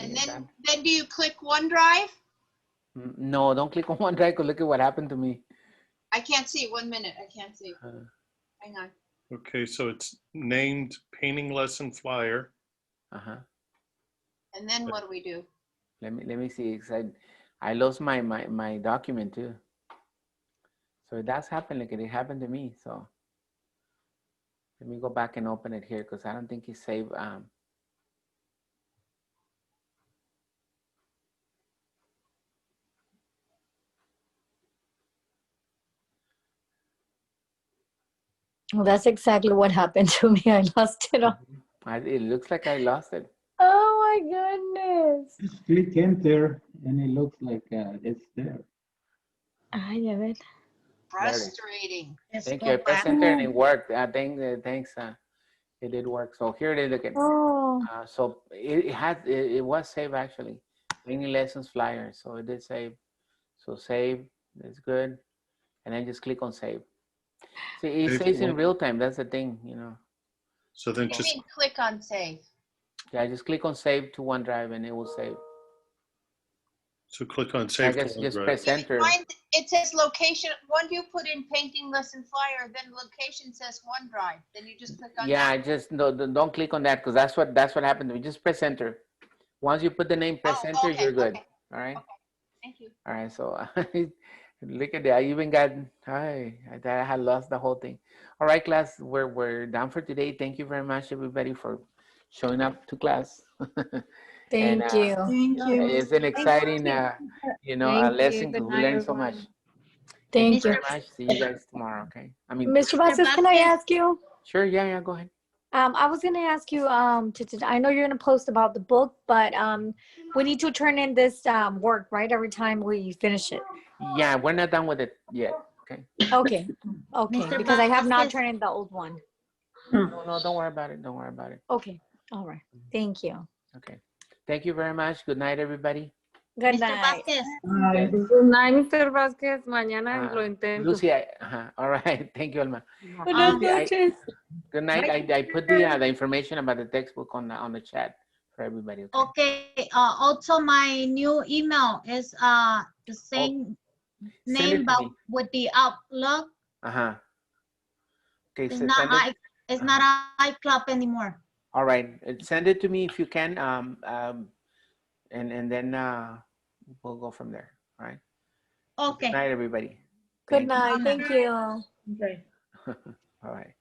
See, And then do you click OneDrive? No, don't click on OneDrive because look at what happened to me. I can't see. 1 minute. I can't see. Hang on. Okay, so it's named painting lesson flyer. And then what do we do? Let me see. I lost my document too. So it does happen. Like it happened to me. So let me go back and open it here because I don't think it's saved. Well, that's exactly what happened to me. I lost it all. It looks like I lost it. Oh my goodness. Just click enter and it looks like it's there. I have it. Frustrating. Thank you. I pressed enter and it worked. Thanks. It did work. So here it is again. So it was saved actually. Painting lessons flyer. So it did save. So save. That's good. And then just click on save. See, it saves in real time. That's the thing, you know. So then What do you mean click on save? Yeah, just click on save to OneDrive and it will save. So click on save. I guess just press enter. It says location. Once you put in painting lesson flyer, then location says OneDrive. Then you just click on Yeah, that. just don't click on that because that's what happened to me. Just press enter. Once you put the name, press enter, you're good. Okay. All right. Okay. Thank you. All right. So look at that. I even got. I had lost the whole thing. All right, class. We're done for today. Thank you very much, everybody, for showing up to class. Thank you. Thank you. It's an exciting, lesson because we learned so much. Thank you. Very much. See you guys tomorrow. Okay. I mean, Mr. Vasquez, can I ask you? Sure. Yeah. Go ahead. I was gonna ask you. I know you're gonna post about the book, but we need to turn in this work right every time we finish it. Yeah, we're not done with it yet. Okay. Okay. Mr. Because I have not Vasquez. turned in the old one. No, don't worry about it. Don't worry about it. Okay. All right. Thank you. Okay. Thank you very much. Good night, everybody. Good Mr. night. Vasquez. Good night, Mr. Vázquez. Mañana lo intento. Lucy, all right. Thank you, Alma. Buenas Lucy, noches. good night. I put the information about the textbook on the chat for everybody. Okay. Also, my new email is the same name, but with the Outlook. Okay. It's So not it's not iCloud anymore. All right. Send it to me if you can. And then we'll go from there. All right. Okay. Good night, everybody. Good night. Thank you. Okay. All right.